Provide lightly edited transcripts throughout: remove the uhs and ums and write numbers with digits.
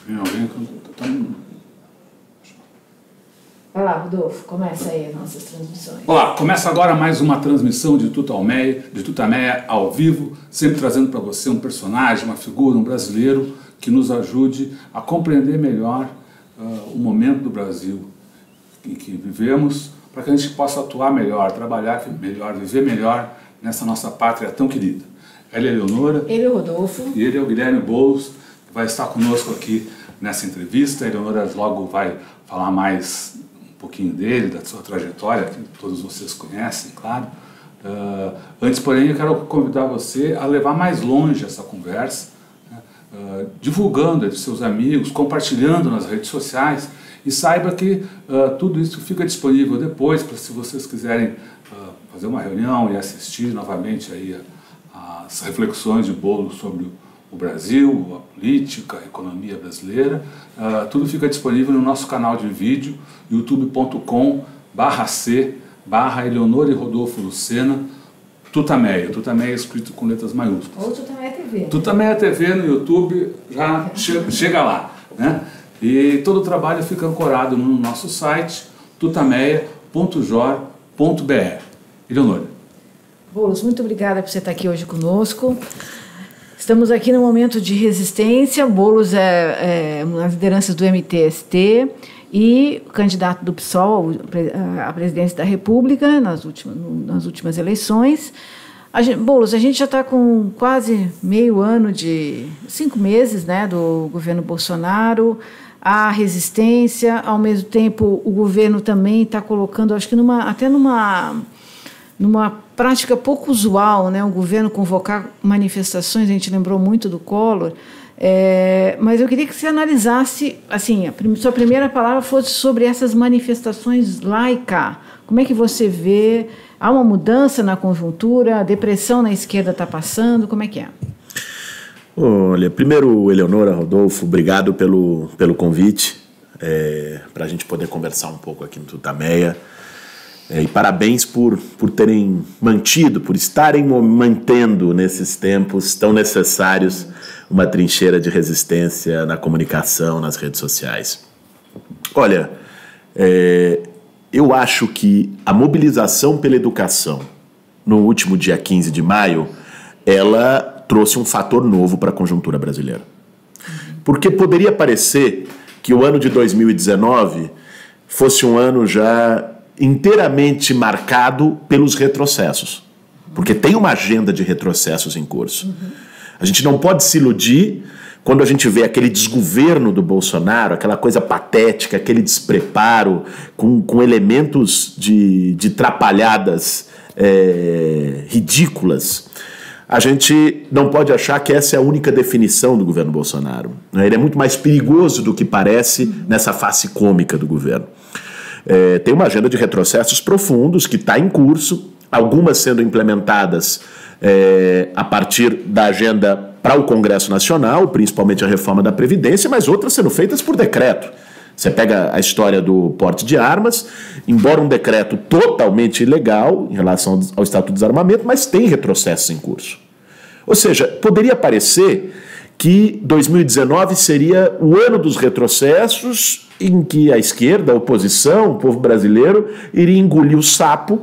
Vem alguém que Vai lá, Rodolfo, começa aí as nossas transmissões. Olá, começa agora mais uma transmissão de Tutameia ao vivo, sempre trazendo para você um personagem, uma figura, um brasileiro que nos ajude a compreender melhor o momento do Brasil em que vivemos, para que a gente possa atuar melhor, trabalhar melhor, viver melhor nessa nossa pátria tão querida. Ela é a Eleonora. Ele é o Rodolfo. E ele é o Guilherme Boulos, que vai estar conosco aqui nessa entrevista. A Eleonora logo vai falar mais um pouquinho dele, da sua trajetória, que todos vocês conhecem, claro. Antes, porém, eu quero convidar você a levar mais longe essa conversa, né? Divulgando entre seus amigos, compartilhando nas redes sociais, e saiba que tudo isso fica disponível depois, para se vocês quiserem fazer uma reunião e assistir novamente aí as reflexões de Boulos sobre o Brasil, a política, a economia brasileira. Tudo fica disponível no nosso canal de vídeo, youtube.com/c/Eleonora e Rodolfo Lucena, Tutameia. Tutameia é escrito com letras maiúsculas. Ou Tutameia TV. Tutameia TV no YouTube, já chega lá, né? E todo o trabalho fica ancorado no nosso site, tutameia.jor.br. Eleonora. Boulos, muito obrigada por você estar aqui hoje conosco. Estamos aqui no momento de resistência. Boulos é uma das lideranças do MTST e candidato do PSOL à presidência da República nas últimas eleições. Boulos, a gente já está com quase meio ano 5 meses, né, do governo Bolsonaro. A resistência, ao mesmo tempo o governo também está colocando, acho que numa prática pouco usual, né, o governo convocar manifestações. A gente lembrou muito do Collor, mas eu queria que você analisasse, assim, sua primeira palavra fosse sobre essas manifestações lá e cá. Como é que você vê? Há uma mudança na conjuntura? A depressão na esquerda está passando? Como é que é? Olha, primeiro, Eleonora, Rodolfo, obrigado pelo convite, para a gente poder conversar um pouco aqui no Tutameia. E parabéns por terem mantido, por estarem mantendo nesses tempos tão necessários uma trincheira de resistência na comunicação, nas redes sociais. Olha, eu acho que a mobilização pela educação no último dia 15 de maio, ela trouxe um fator novo para a conjuntura brasileira. Porque poderia parecer que o ano de 2019 fosse um ano já inteiramente marcado pelos retrocessos, porque tem uma agenda de retrocessos em curso. A gente não pode se iludir quando a gente vê aquele desgoverno do Bolsonaro, aquela coisa patética, aquele despreparo, com elementos de trapalhadas ridículas. A gente não pode achar que essa é a única definição do governo Bolsonaro, né? Ele é muito mais perigoso do que parece nessa face cômica do governo. Tem uma agenda de retrocessos profundos que está em curso, algumas sendo implementadas a partir da agenda para o Congresso Nacional, principalmente a reforma da Previdência, mas outras sendo feitas por decreto. Você pega a história do porte de armas, embora um decreto totalmente ilegal em relação ao Estatuto do Desarmamento, mas tem retrocessos em curso. Ou seja, poderia parecer que 2019 seria o ano dos retrocessos, em que a esquerda, a oposição, o povo brasileiro iria engolir o sapo,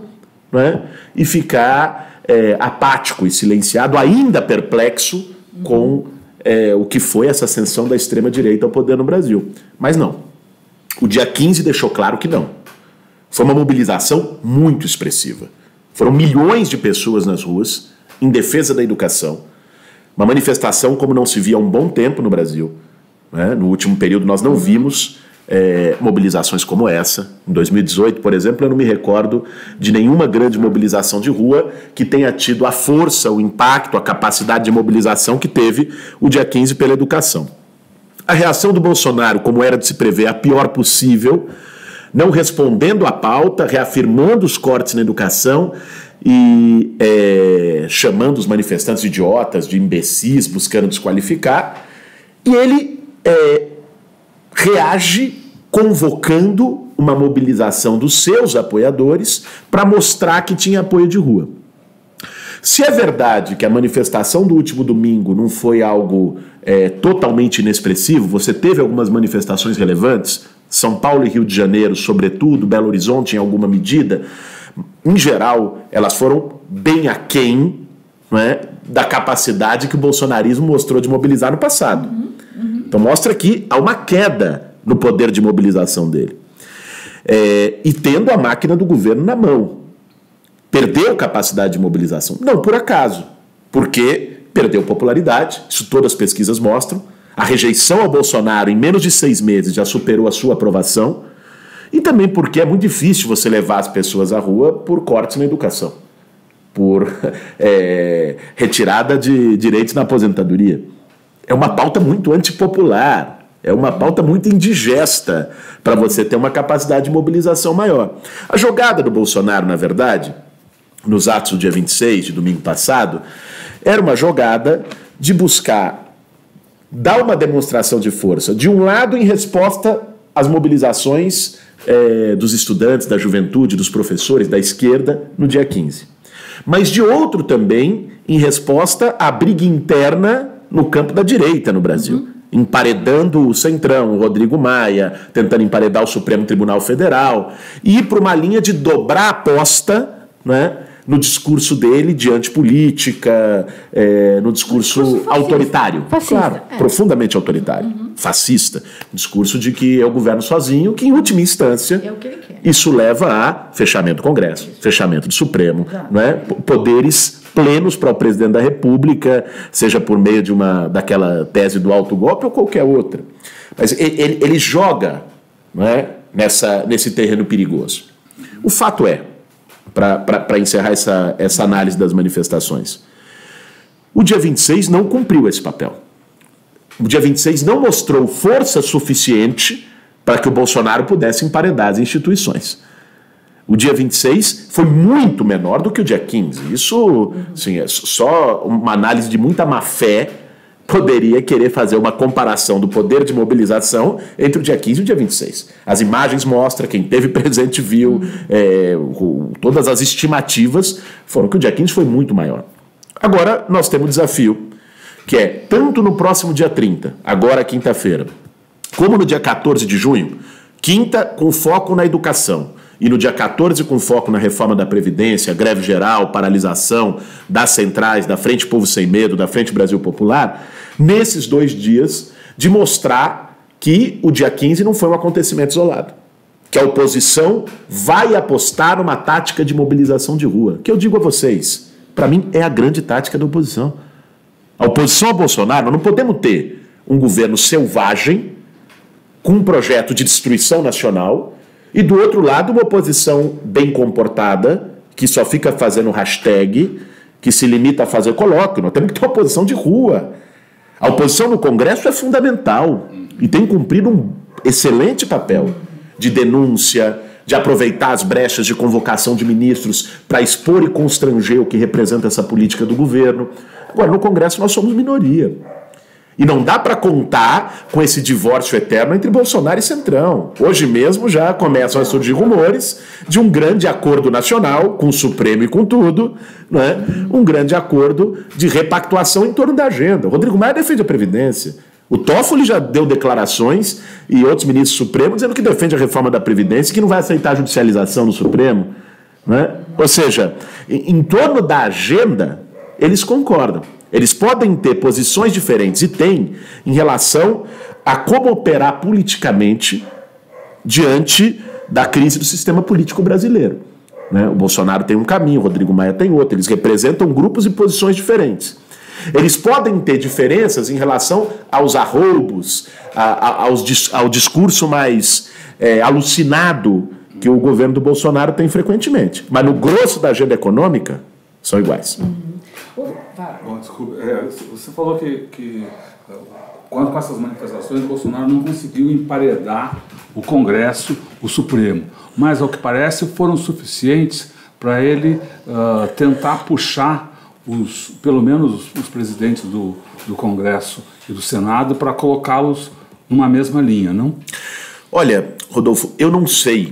né, e ficar apático e silenciado, ainda perplexo com o que foi essa ascensão da extrema-direita ao poder no Brasil. Mas não. O dia 15 deixou claro que não. Foi uma mobilização muito expressiva. Foram milhões de pessoas nas ruas em defesa da educação. Uma manifestação como não se via há um bom tempo no Brasil, né? No último período nós não vimos mobilizações como essa. Em 2018, por exemplo, eu não me recordo de nenhuma grande mobilização de rua que tenha tido a força, o impacto, a capacidade de mobilização que teve o dia 15 pela educação. A reação do Bolsonaro, como era de se prever, a pior possível, não respondendo à pauta, reafirmando os cortes na educação e chamando os manifestantes de idiotas, de imbecis, buscando desqualificar. E ele reage convocando uma mobilização dos seus apoiadores para mostrar que tinha apoio de rua. Se é verdade que a manifestação do último domingo não foi algo totalmente inexpressivo. Você teve algumas manifestações relevantes, São Paulo e Rio de Janeiro, sobretudo, Belo Horizonte em alguma medida. Em geral, elas foram bem aquém, não é, da capacidade que o bolsonarismo mostrou de mobilizar no passado. Então mostra que há uma queda no poder de mobilização dele. E tendo a máquina do governo na mão. Perdeu capacidade de mobilização. Não por acaso, porque perdeu popularidade, isso todas as pesquisas mostram. A rejeição ao Bolsonaro em menos de 6 meses já superou a sua aprovação. E também porque é muito difícil você levar as pessoas à rua por cortes na educação, por retirada de direitos na aposentadoria. É uma pauta muito antipopular, é uma pauta muito indigesta para você ter uma capacidade de mobilização maior. A jogada do Bolsonaro, na verdade, nos atos do dia 26, de domingo passado, era uma jogada de buscar dar uma demonstração de força, de um lado em resposta às mobilizações dos estudantes, da juventude, dos professores, da esquerda, no dia 15. Mas de outro também em resposta à briga interna no campo da direita no Brasil, emparedando o Centrão, o Rodrigo Maia, tentando emparedar o Supremo Tribunal Federal, e ir para uma linha de dobrar a aposta, né, no discurso dele de antipolítica, no discurso autoritário. Fascista, claro, profundamente autoritário. Fascista. Discurso de que é o governo sozinho, que em última instância É o que ele quer. isso leva a fechamento do Congresso, fechamento do Supremo, né, poderes plenos para o presidente da República, seja por meio de daquela tese do autogolpe ou qualquer outra. Mas ele joga, não é, nesse terreno perigoso. O fato é, para encerrar essa análise das manifestações, o dia 26 não cumpriu esse papel. O dia 26 não mostrou força suficiente para que o Bolsonaro pudesse emparedar as instituições. O dia 26 foi muito menor do que o dia 15. Isso, assim, é só uma análise de muita má-fé poderia querer fazer uma comparação do poder de mobilização entre o dia 15 e o dia 26. As imagens mostram, quem teve presente viu, todas as estimativas foram que o dia 15 foi muito maior. Agora, nós temos um desafio, que é, tanto no próximo dia 30, agora quinta-feira, como no dia 14 de junho, quinta com foco na educação, e no dia 14 com foco na reforma da Previdência, greve geral, paralisação das centrais, da Frente Povo Sem Medo, da Frente Brasil Popular, nesses 2 dias, de mostrar que o dia 15 não foi um acontecimento isolado, que a oposição vai apostar numa tática de mobilização de rua, que eu digo a vocês, para mim é a grande tática da oposição. A oposição ao Bolsonaro, nós não podemos ter um governo selvagem, com um projeto de destruição nacional, e do outro lado uma oposição bem comportada, que só fica fazendo hashtag, que se limita a fazer colóquio. Nós temos que ter uma oposição de rua. A oposição no Congresso é fundamental e tem cumprido um excelente papel de denúncia, de aproveitar as brechas de convocação de ministros para expor e constranger o que representa essa política do governo. Agora, no Congresso nós somos minoria. E não dá para contar com esse divórcio eterno entre Bolsonaro e Centrão. Hoje mesmo já começam a surgir rumores de um grande acordo nacional, com o Supremo e com tudo, né? Um grande acordo de repactuação em torno da agenda. O Rodrigo Maia defende a Previdência. O Toffoli já deu declarações e outros ministros supremos dizendo que defende a reforma da Previdência e que não vai aceitar a judicialização no Supremo. Né? Ou seja, em torno da agenda, eles concordam. Eles podem ter posições diferentes, e têm, em relação a como operar politicamente diante da crise do sistema político brasileiro. Né? O Bolsonaro tem um caminho, o Rodrigo Maia tem outro. Eles representam grupos e posições diferentes. Eles podem ter diferenças em relação aos arroubos, ao discurso mais alucinado que o governo do Bolsonaro tem frequentemente. Mas no grosso da agenda econômica, são iguais. Bom, desculpa, você falou que com essas manifestações, o Bolsonaro não conseguiu emparedar o Congresso, o Supremo, mas ao que parece foram suficientes para ele tentar puxar pelo menos os presidentes do Congresso e do Senado para colocá-los numa mesma linha, não? Olha, Rodolfo, eu não sei.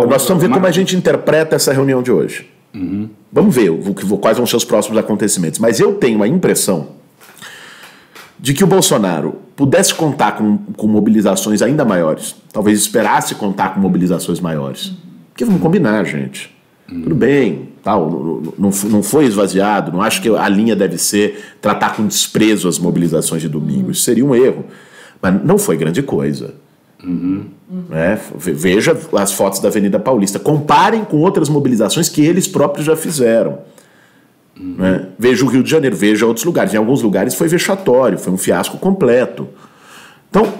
Nós vamos ver como a gente interpreta essa reunião de hoje. Vamos ver quais vão ser os próximos acontecimentos. Mas eu tenho a impressão de que o Bolsonaro pudesse contar com mobilizações ainda maiores, talvez esperasse contar com mobilizações maiores. Porque vamos combinar, gente. Tudo bem, tal, não foi esvaziado, não acho que a linha deve ser tratar com desprezo as mobilizações de domingo. Isso seria um erro. Mas não foi grande coisa. Né? Veja as fotos da Avenida Paulista. Comparem com outras mobilizações que eles próprios já fizeram. Né? Veja o Rio de Janeiro, veja outros lugares. Em alguns lugares foi vexatório, foi um fiasco completo. Então,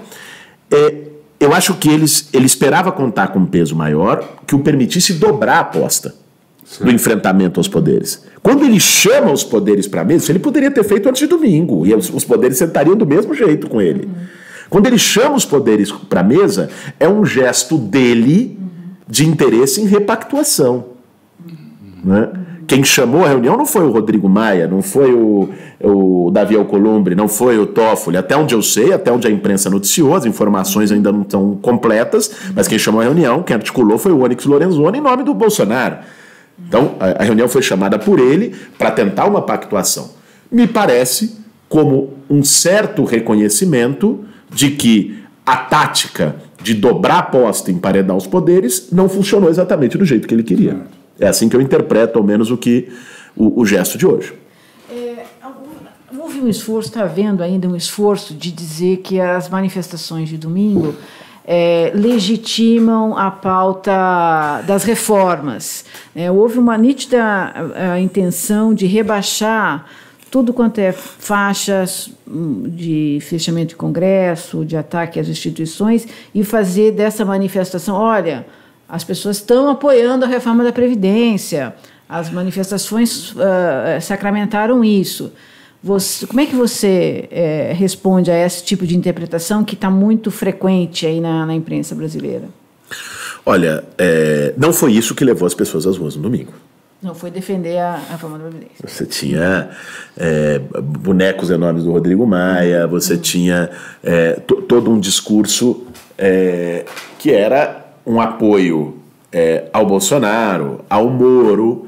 eu acho que ele esperava contar com um peso maior que o permitisse dobrar a aposta do enfrentamento aos poderes. Quando ele chama os poderes para a mesa, ele poderia ter feito antes de domingo, e os poderes sentariam do mesmo jeito com ele. Quando ele chama os poderes para a mesa, é um gesto dele de interesse em repactuação. Né? Quem chamou a reunião não foi o Rodrigo Maia, não foi o Davi Alcolumbre, não foi o Toffoli. Até onde eu sei, até onde a imprensa noticiou, as informações ainda não estão completas, mas quem chamou a reunião, quem articulou foi o Onyx Lorenzoni em nome do Bolsonaro. Então, a reunião foi chamada por ele para tentar uma pactuação. Me parece como um certo reconhecimento de que a tática de dobrar a aposta e emparedar os poderes não funcionou exatamente do jeito que ele queria. É assim que eu interpreto, ao menos, o gesto de hoje. Houve um esforço, está havendo ainda um esforço de dizer que as manifestações de domingo legitimam a pauta das reformas. Houve uma nítida intenção de rebaixar tudo quanto é faixas de fechamento de Congresso, de ataque às instituições, e fazer dessa manifestação, olha, as pessoas estão apoiando a reforma da Previdência, as manifestações sacramentaram isso. Como é que você responde a esse tipo de interpretação que está muito frequente aí na imprensa brasileira? Olha, não foi isso que levou as pessoas às ruas no domingo. Não foi defender a reforma da Previdência. Você tinha bonecos enormes do Rodrigo Maia, você tinha todo um discurso que era um apoio ao Bolsonaro, ao Moro,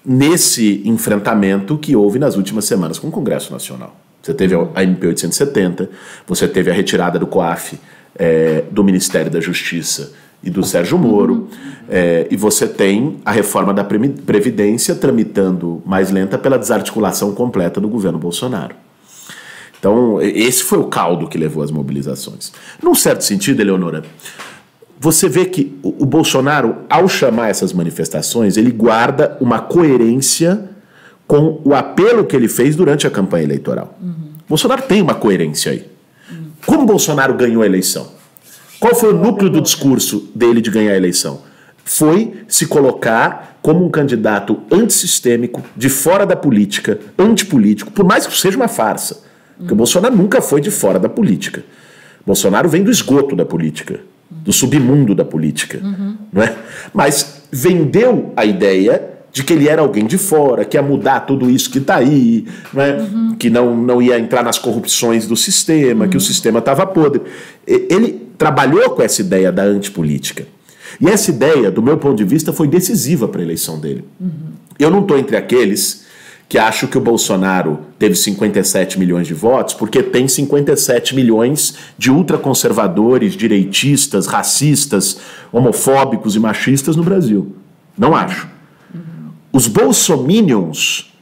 nesse enfrentamento que houve nas últimas semanas com o Congresso Nacional. Você teve a MP 870, você teve a retirada do COAF do Ministério da Justiça e do Sérgio Moro, e você tem a reforma da Previdência tramitando mais lenta pela desarticulação completa do governo Bolsonaro. Então, esse foi o caldo que levou às mobilizações. Num certo sentido, Eleonora, você vê que o Bolsonaro, ao chamar essas manifestações, ele guarda uma coerência com o apelo que ele fez durante a campanha eleitoral. Bolsonaro tem uma coerência aí. Como Bolsonaro ganhou a eleição? Qual foi o núcleo do discurso dele de ganhar a eleição? Foi se colocar como um candidato antissistêmico, de fora da política, antipolítico, por mais que seja uma farsa. Porque o Bolsonaro nunca foi de fora da política. Bolsonaro vem do esgoto da política, do submundo da política. Não é? Mas vendeu a ideia de que ele era alguém de fora, que ia mudar tudo isso que está aí, não é? Que não ia entrar nas corrupções do sistema, que o sistema estava podre. Ele trabalhou com essa ideia da antipolítica. E essa ideia, do meu ponto de vista, foi decisiva para a eleição dele. Eu não estou entre aqueles que acham que o Bolsonaro teve 57 milhões de votos porque tem 57 milhões de ultraconservadores, direitistas, racistas, homofóbicos e machistas no Brasil. Não acho. Os bolsominions,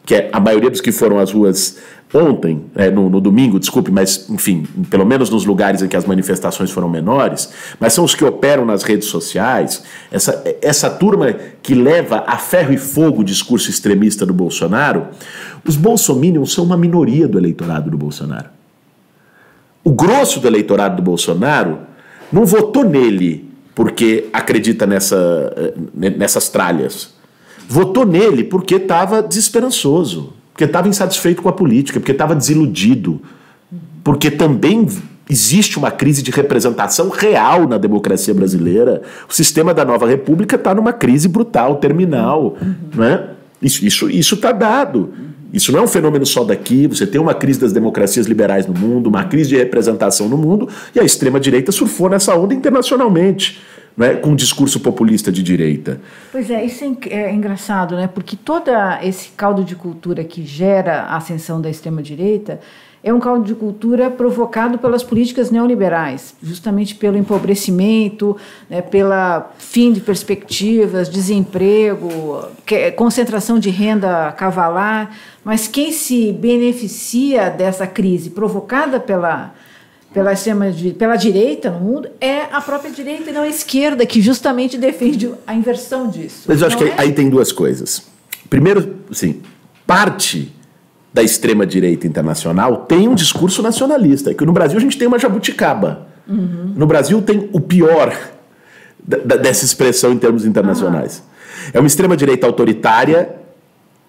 que é a maioria dos que foram às ruas ontem, no domingo, desculpe, mas, enfim, pelo menos nos lugares em que as manifestações foram menores, mas são os que operam nas redes sociais, essa turma que leva a ferro e fogo o discurso extremista do Bolsonaro, os bolsominions são uma minoria do eleitorado do Bolsonaro. O grosso do eleitorado do Bolsonaro não votou nele porque acredita nessas tralhas. Votou nele porque estava desesperançoso, porque estava insatisfeito com a política, porque estava desiludido, porque também existe uma crise de representação real na democracia brasileira. O sistema da nova república está numa crise brutal, terminal. Não é? Isso está dado. Isso não é um fenômeno só daqui. Você tem uma crise das democracias liberais no mundo, uma crise de representação no mundo, e a extrema-direita surfou nessa onda internacionalmente. não é, com um discurso populista de direita. Pois é, isso é engraçado, né? Porque todo esse caldo de cultura que gera a ascensão da extrema-direita é um caldo de cultura provocado pelas políticas neoliberais, justamente pelo empobrecimento, né, pela fim de perspectivas, desemprego, concentração de renda cavalar. Mas quem se beneficia dessa crise provocada pela direita no mundo é a própria direita e não a esquerda, que justamente defende a inversão disso. Mas eu acho que aí tem duas coisas. Primeiro, assim, parte da extrema-direita internacional tem um discurso nacionalista, que no Brasil a gente tem uma jabuticaba. No Brasil tem o pior dessa expressão em termos internacionais. É uma extrema-direita autoritária,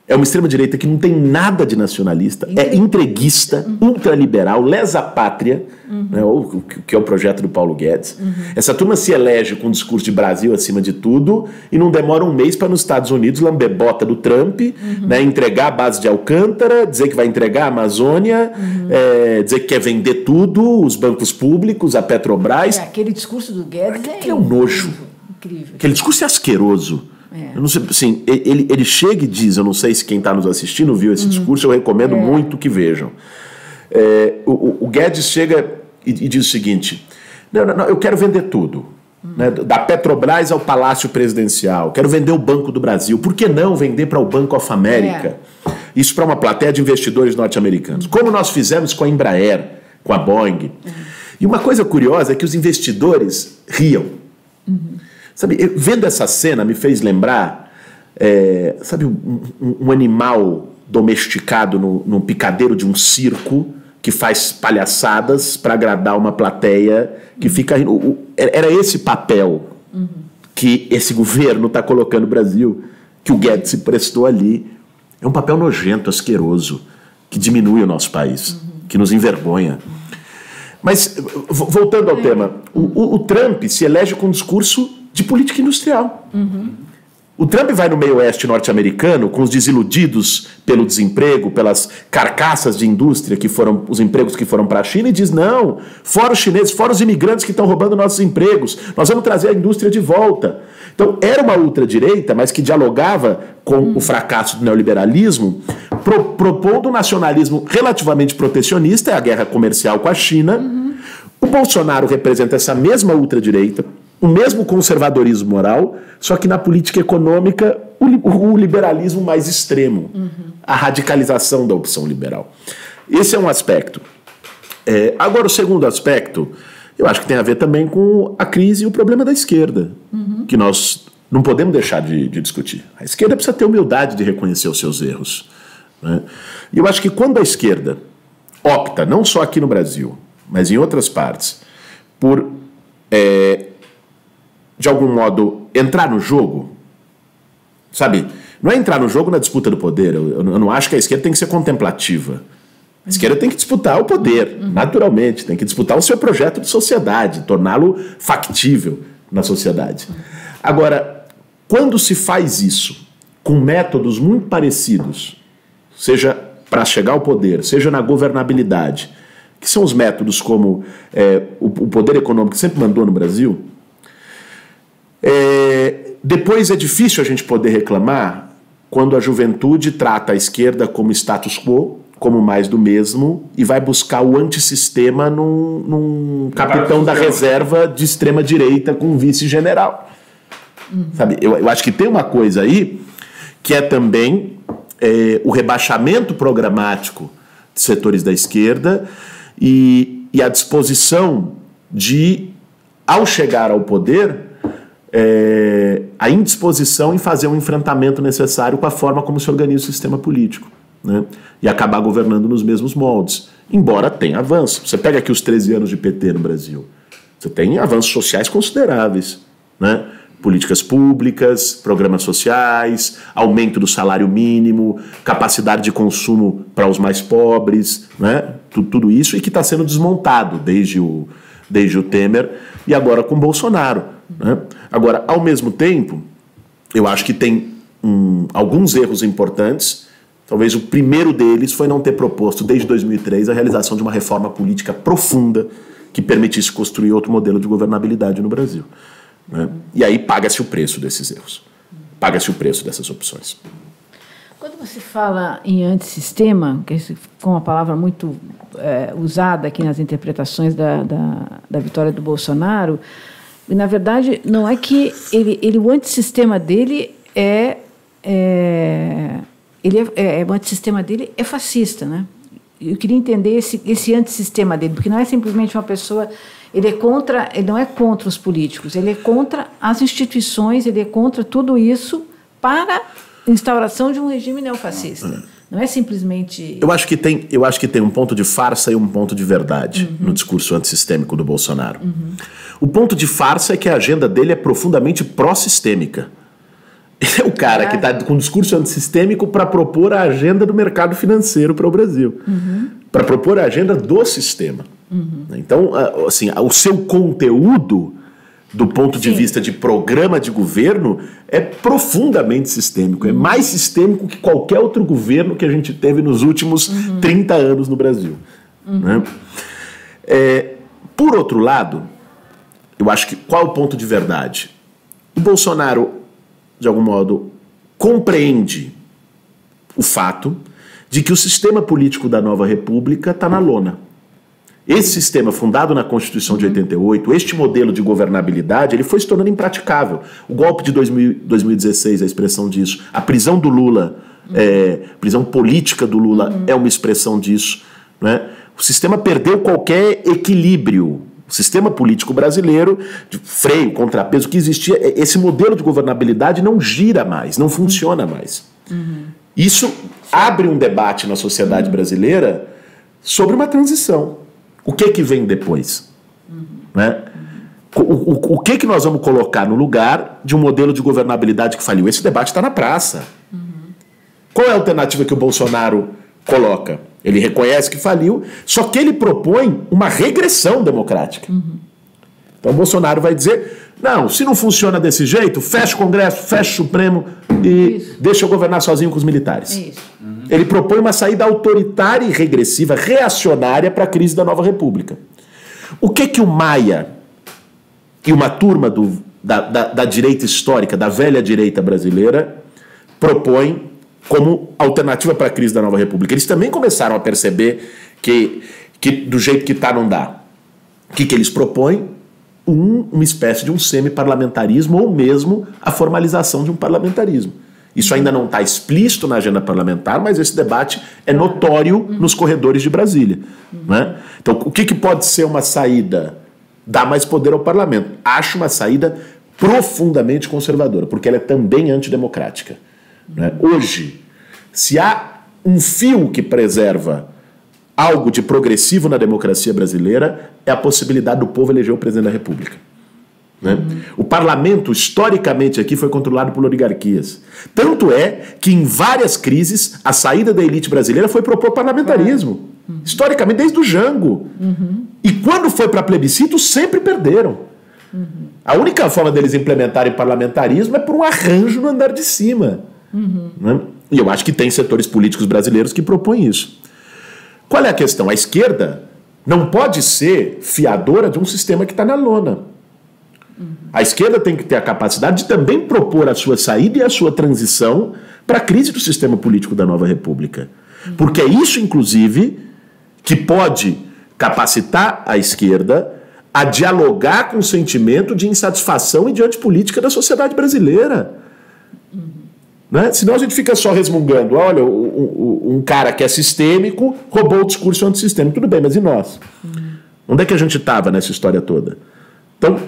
é uma extrema-direita que não tem nada de nacionalista, é entreguista, ultraliberal, lesa pátria, né, o que é o projeto do Paulo Guedes. Essa turma se elege com um discurso de Brasil acima de tudo e não demora um mês para nos Estados Unidos lamber bota do Trump, né, entregar a base de Alcântara, dizer que vai entregar a Amazônia, dizer que quer vender tudo, os bancos públicos, a Petrobras. Aquele discurso do Guedes é um nojo. Incrível. Aquele discurso é asqueroso. Eu não sei, assim, ele chega e diz, eu não sei se quem está nos assistindo viu esse discurso, eu recomendo muito que vejam. O Guedes chega e diz o seguinte, não, eu quero vender tudo, né, da Petrobras ao Palácio Presidencial, quero vender o Banco do Brasil, por que não vender para o Bank of America? Isso para uma plateia de investidores norte-americanos, como nós fizemos com a Embraer, com a Boeing. E uma coisa curiosa é que os investidores riam. Sabe, vendo essa cena me fez lembrar, sabe, um animal domesticado no picadeiro de um circo que faz palhaçadas para agradar uma plateia que fica rindo. Era esse papel que esse governo está colocando no Brasil, que o Guedes se prestou ali. É um papel nojento, asqueroso, que diminui o nosso país, que nos envergonha. Mas, voltando ao tema, o Trump se elege com um discurso de política industrial. O Trump vai no meio oeste norte-americano com os desiludidos pelo desemprego, pelas carcaças de indústria que foram, os empregos que foram para a China, e diz, não, fora os chineses, fora os imigrantes que estão roubando nossos empregos, nós vamos trazer a indústria de volta. Então era uma ultradireita, mas que dialogava com o fracasso do neoliberalismo, propondo um nacionalismo relativamente protecionista, é a guerra comercial com a China. O Bolsonaro representa essa mesma ultradireita, o mesmo conservadorismo moral, só que na política econômica o liberalismo mais extremo, a radicalização da opção liberal. Esse é um aspecto. Agora, o segundo aspecto, eu acho que tem a ver também com a crise e o problema da esquerda, que nós não podemos deixar de discutir. A esquerda precisa ter humildade de reconhecer os seus erros, né? E eu acho que quando a esquerda opta, não só aqui no Brasil, mas em outras partes, por de algum modo, entrar no jogo, sabe? Não é entrar no jogo na disputa do poder. Eu não acho que a esquerda tem que ser contemplativa. A esquerda tem que disputar o poder, naturalmente. Tem que disputar o seu projeto de sociedade, torná-lo factível na sociedade. Agora, quando se faz isso com métodos muito parecidos, seja para chegar ao poder, seja na governabilidade, que são os métodos como o poder econômico sempre mandou no Brasil, depois é difícil a gente poder reclamar quando a juventude trata a esquerda como status quo, como mais do mesmo, e vai buscar o antissistema num capitão da reserva de extrema-direita com um vice-general. Sabe? Eu acho que tem uma coisa aí que é também o rebaixamento programático de setores da esquerda e a disposição de, ao chegar ao poder, a indisposição em fazer um enfrentamento necessário com a forma como se organiza o sistema político, né? E acabar governando nos mesmos moldes, embora tenha avanço. Você pega aqui os 13 anos de PT no Brasil, você tem avanços sociais consideráveis, né? Políticas públicas, programas sociais, aumento do salário mínimo, capacidade de consumo para os mais pobres, né? Tudo isso, e que está sendo desmontado desde o Temer e agora com Bolsonaro, né? Agora, ao mesmo tempo, eu acho que tem alguns erros importantes. Talvez o primeiro deles foi não ter proposto, desde 2003, a realização de uma reforma política profunda que permitisse construir outro modelo de governabilidade no Brasil. Né? E aí paga-se o preço desses erros. Paga-se o preço dessas opções. Quando você fala em antissistema, que ficou uma palavra muito usada aqui nas interpretações da vitória do Bolsonaro, na verdade, não é que o antissistema dele o antissistema dele é fascista, né? Eu queria entender esse antissistema dele, porque não é simplesmente uma pessoa... Ele não é contra os políticos, ele é contra as instituições, ele é contra tudo isso para a instauração de um regime neofascista. Não é simplesmente... Eu acho que tem um ponto de farsa e um ponto de verdade no discurso antissistêmico do Bolsonaro. O ponto de farsa é que a agenda dele é profundamente pró-sistêmica. Ele é o cara que está com um discurso antissistêmico para propor a agenda do mercado financeiro para o Brasil, para propor a agenda do sistema. Então, assim, o seu conteúdo, do ponto de vista de programa de governo, é profundamente sistêmico. É mais sistêmico que qualquer outro governo que a gente teve nos últimos 30 anos no Brasil. Né? Por outro lado, eu acho que qual é o ponto de verdade? O Bolsonaro, de algum modo, compreende o fato de que o sistema político da nova república está na lona. Esse sistema, fundado na Constituição de 88, este modelo de governabilidade, ele foi se tornando impraticável. O golpe de 2016, a expressão disso. A prisão do Lula, prisão política do Lula é uma expressão disso. Né? O sistema perdeu qualquer equilíbrio. O sistema político brasileiro, de freio, contrapeso, que existia, esse modelo de governabilidade não gira mais, não funciona mais. Isso abre um debate na sociedade brasileira sobre uma transição. O que vem depois? Né? O que nós vamos colocar no lugar de um modelo de governabilidade que faliu? Esse debate está na praça. Qual é a alternativa que o Bolsonaro coloca? Ele reconhece que faliu, só que ele propõe uma regressão democrática. Então o Bolsonaro vai dizer, não, se não funciona desse jeito, fecha o Congresso, fecha o Supremo e deixa eu governar sozinho com os militares. Ele propõe uma saída autoritária e regressiva, reacionária para a crise da nova república. O que o Maia e uma turma da direita histórica, da velha direita brasileira, propõem como alternativa para a crise da nova república? Eles também começaram a perceber que do jeito que está não dá. O que eles propõem? Uma espécie de um semi-parlamentarismo ou mesmo a formalização de um parlamentarismo. Isso ainda não está explícito na agenda parlamentar, mas esse debate é notório nos corredores de Brasília. Né? Então, o que pode ser uma saída? Dar mais poder ao parlamento. Acho uma saída profundamente conservadora, porque ela é também antidemocrática. Né? Hoje, se há um fio que preserva algo de progressivo na democracia brasileira, é a possibilidade do povo eleger o presidente da República. Né? O parlamento, historicamente, aqui foi controlado por oligarquias. Tanto é que, em várias crises, a saída da elite brasileira foi propor parlamentarismo. Historicamente, desde o Jango. E quando foi para plebiscito, sempre perderam. A única forma deles implementarem parlamentarismo é por um arranjo no andar de cima. Né? E eu acho que tem setores políticos brasileiros que propõem isso. Qual é a questão? A esquerda não pode ser fiadora de um sistema que está na lona. A esquerda tem que ter a capacidade de também propor a sua saída e a sua transição para a crise do sistema político da nova república. Porque é isso, inclusive, que pode capacitar a esquerda a dialogar com o sentimento de insatisfação e de antipolítica da sociedade brasileira. Né? Senão a gente fica só resmungando. Olha, um cara que é sistêmico roubou o discurso antissistêmico. Tudo bem, mas e nós? Onde é que a gente estava nessa história toda? Então,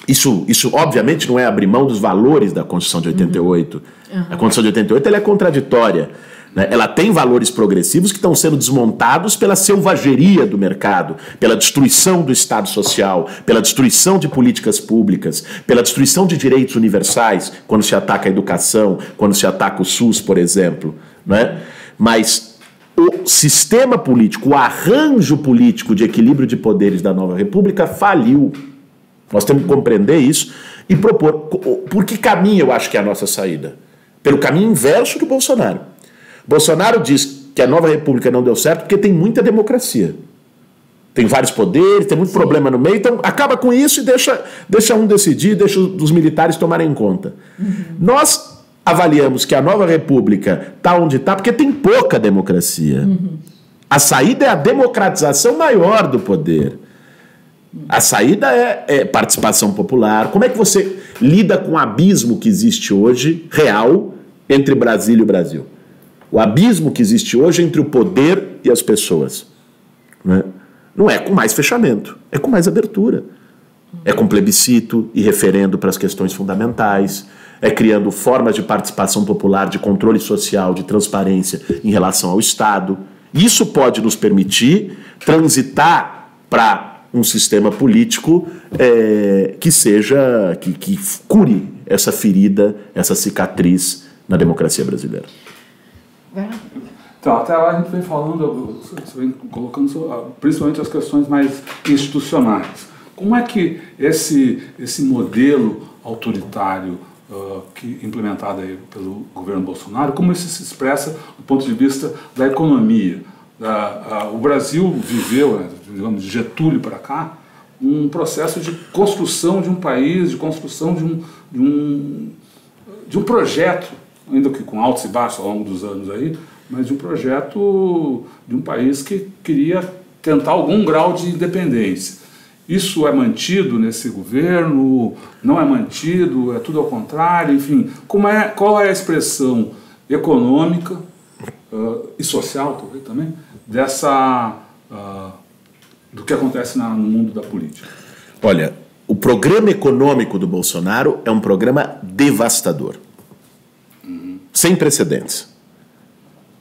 isso obviamente não é abrir mão dos valores da Constituição de 88. A Constituição de 88 ela é contraditória. Né? Ela tem valores progressivos que estão sendo desmontados pela selvageria do mercado, pela destruição do Estado Social, pela destruição de políticas públicas, pela destruição de direitos universais, quando se ataca a educação, quando se ataca o SUS, por exemplo. Né? Mas o sistema político, o arranjo político de equilíbrio de poderes da nova república faliu. Nós temos que compreender isso e propor. Por que caminho eu acho que é a nossa saída? Pelo caminho inverso do Bolsonaro diz que a nova república não deu certo porque tem muita democracia. tem vários poderes, tem muito problema no meio, então acaba com isso e deixa um decidir, deixa os militares tomarem conta. Nós avaliamos que a nova república está onde está porque tem pouca democracia. A saída é a democratização maior do poder. A saída é participação popular. Como é que você lida com o abismo que existe hoje, real, entre Brasília e o Brasil? O abismo que existe hoje entre o poder e as pessoas. Não é com mais fechamento, é com mais abertura. É com plebiscito e referendo para as questões fundamentais, é criando formas de participação popular, de controle social, de transparência em relação ao Estado. Isso pode nos permitir transitar para um sistema político que cure essa ferida, essa cicatriz na democracia brasileira. Então, até lá a gente vem falando, você vem colocando principalmente as questões mais institucionais. Como é que esse modelo autoritário implementado aí pelo governo Bolsonaro, como isso se expressa do ponto de vista da economia? O Brasil viveu, digamos, de Getúlio para cá, um processo de construção de um país, de construção de um projeto, ainda que com altos e baixos ao longo dos anos aí, mas de um projeto de um país que queria tentar algum grau de independência. Isso é mantido nesse governo? Não é mantido? É tudo ao contrário? Enfim, qual é a expressão econômica e social, talvez também, do que acontece no mundo da política? Olha, o programa econômico do Bolsonaro é um programa devastador. Sem precedentes.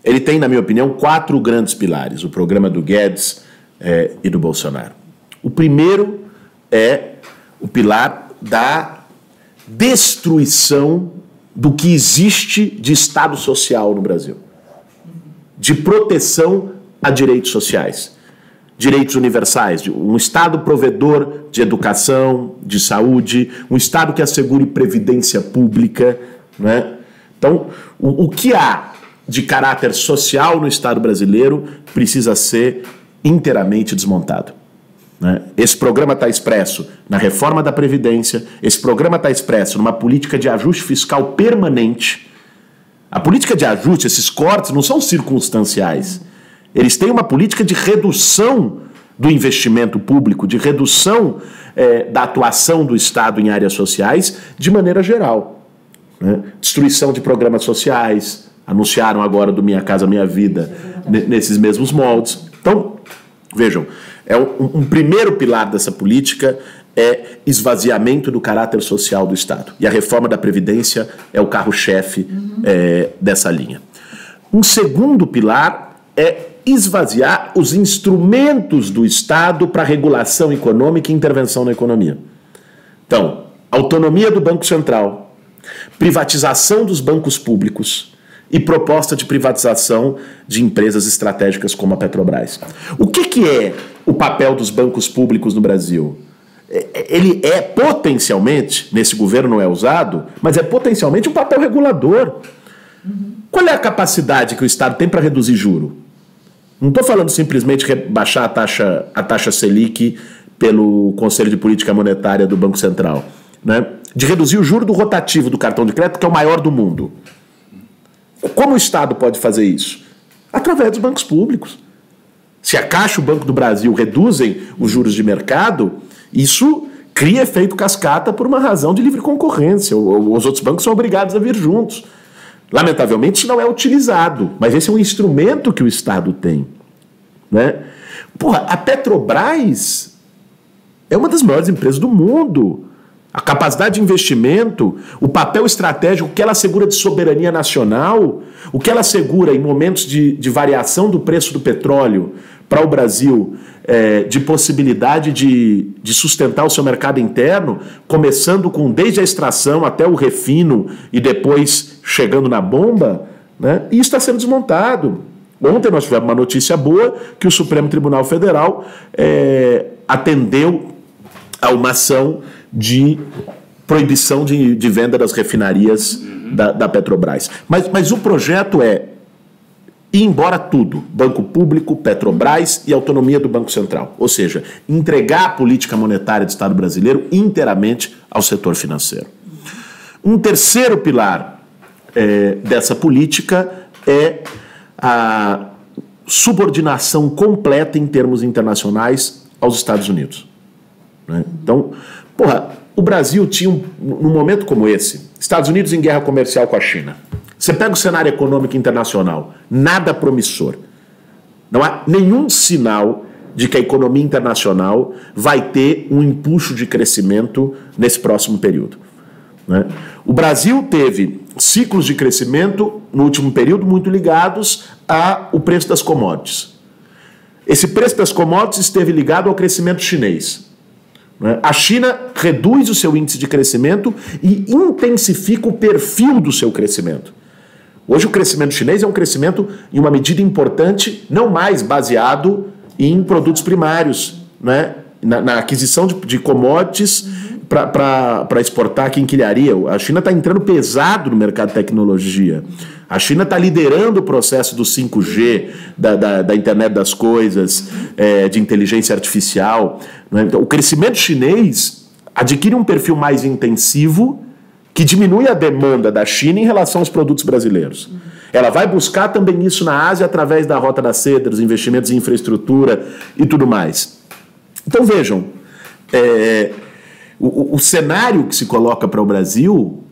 Ele tem, na minha opinião, 4 grandes pilares, o programa do Guedes e do Bolsonaro. O primeiro é o pilar da destruição do que existe de Estado social no Brasil, de proteção a direitos sociais, direitos universais, um Estado provedor de educação, de saúde, um Estado que assegure previdência pública, né? Então, o que há de caráter social no Estado brasileiro precisa ser inteiramente desmontado. Esse programa está expresso na reforma da Previdência, esse programa está expresso numa política de ajuste fiscal permanente. A política de ajuste, esses cortes, não são circunstanciais. Eles têm uma política de redução do investimento público, de redução da atuação do Estado em áreas sociais de maneira geral. Destruição de programas sociais, anunciaram agora do Minha Casa Minha Vida nesses mesmos moldes. Então, vejam, um primeiro pilar dessa política é esvaziamento do caráter social do Estado. E a reforma da Previdência é o carro-chefe dessa linha. Um segundo pilar é esvaziar os instrumentos do Estado para regulação econômica e intervenção na economia. Então, autonomia do Banco Central, privatização dos bancos públicos e proposta de privatização de empresas estratégicas como a Petrobras. O que é o papel dos bancos públicos no Brasil? Ele é potencialmente, nesse governo não é usado, mas é potencialmente um papel regulador. Qual é a capacidade que o Estado tem para reduzir juro? Não estou falando simplesmente baixar a taxa Selic pelo Conselho de Política Monetária do Banco Central, né? De reduzir o juro do rotativo do cartão de crédito, que é o maior do mundo. Como o Estado pode fazer isso? Através dos bancos públicos. Se a Caixa e o Banco do Brasil reduzem os juros de mercado, isso cria efeito cascata por uma razão de livre concorrência. Os outros bancos são obrigados a vir juntos. Lamentavelmente, isso não é utilizado, mas esse é um instrumento que o Estado tem, né? Porra, a Petrobras é uma das maiores empresas do mundo. A capacidade de investimento, o papel estratégico que ela assegura de soberania nacional, o que ela assegura em momentos de variação do preço do petróleo para o Brasil, de possibilidade de sustentar o seu mercado interno, começando com desde a extração até o refino e depois chegando na bomba, né? E isso está sendo desmontado. Ontem nós tivemos uma notícia boa que o Supremo Tribunal Federal atendeu a uma ação de proibição de venda das refinarias da Petrobras. Mas o projeto é ir embora tudo, banco público, Petrobras e autonomia do Banco Central. Ou seja, entregar a política monetária do Estado brasileiro inteiramente ao setor financeiro. Um terceiro pilar dessa política é a subordinação completa em termos internacionais aos Estados Unidos. Né? Então, o Brasil tinha, num momento como esse, Estados Unidos em guerra comercial com a China. Você pega o cenário econômico internacional, nada promissor. Não há nenhum sinal de que a economia internacional vai ter um empuxo de crescimento nesse próximo período. Né? O Brasil teve ciclos de crescimento no último período muito ligados ao preço das commodities. Esse preço das commodities esteve ligado ao crescimento chinês. Né? A China reduz o seu índice de crescimento e intensifica o perfil do seu crescimento. Hoje o crescimento chinês é um crescimento em uma medida importante, não mais baseado em produtos primários, né? na aquisição de commodities para exportar quinquilharia. A China está entrando pesado no mercado de tecnologia. A China está liderando o processo do 5G, da internet das coisas, de inteligência artificial. Né? Então, o crescimento chinês adquire um perfil mais intensivo que diminui a demanda da China em relação aos produtos brasileiros. Ela vai buscar também isso na Ásia através da Rota da Seda, dos investimentos em infraestrutura e tudo mais. Então vejam, o cenário que se coloca para o Brasil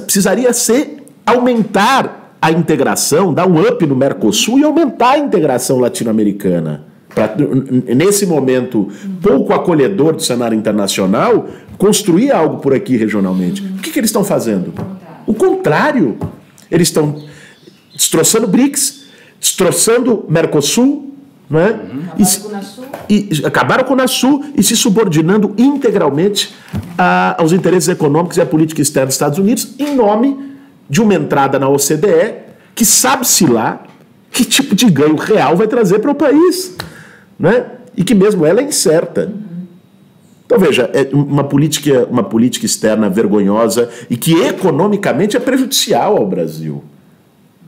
precisaria ser aumentar a integração, dar um up no Mercosul e aumentar a integração latino-americana. Nesse momento pouco acolhedor do cenário internacional, construir algo por aqui regionalmente. O que eles estão fazendo? O contrário. Eles estão destroçando BRICS, destroçando Mercosul, não é? Acabaram com o Unasul e se subordinando integralmente aos interesses econômicos e à política externa dos Estados Unidos em nome de uma entrada na OCDE que sabe-se lá que tipo de ganho real vai trazer para o país, né? E que mesmo ela é incerta. Então veja, é uma política externa vergonhosa e que economicamente é prejudicial ao Brasil,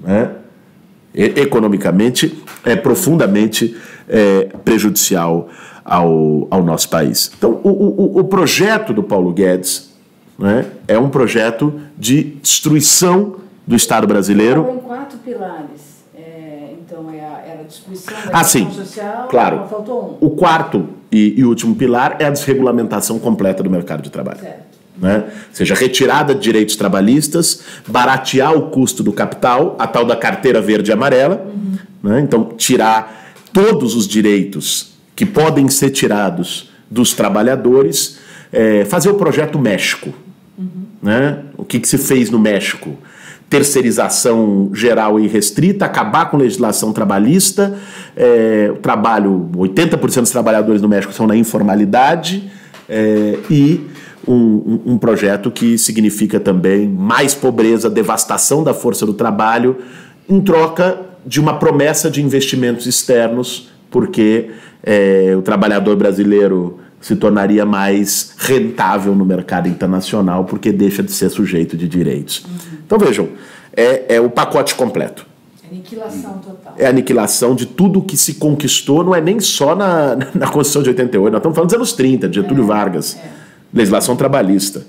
né? Economicamente é profundamente prejudicial ao nosso país. Então o projeto do Paulo Guedes, né, é um projeto de destruição do Estado brasileiro. Em 4 pilares. Então era a destruição da sim, social, claro. Faltou um. O quarto e último pilar é a desregulamentação completa do mercado de trabalho. Certo. Né? Ou seja, retirada de direitos trabalhistas, baratear o custo do capital, a tal da carteira verde e amarela. Né? Então, tirar todos os direitos que podem ser tirados dos trabalhadores, fazer o projeto México. Né? O que se fez no México? Terceirização geral e restrita, acabar com legislação trabalhista, o trabalho, 80% dos trabalhadores no México são na informalidade, e um projeto que significa também mais pobreza, devastação da força do trabalho, em troca de uma promessa de investimentos externos, porque o trabalhador brasileiro se tornaria mais rentável no mercado internacional, porque deixa de ser sujeito de direitos. Então vejam, é o pacote completo. Aniquilação total. É a aniquilação de tudo que se conquistou, não é nem só na Constituição de 88, nós estamos falando dos anos 30, de Getúlio Vargas. Legislação trabalhista.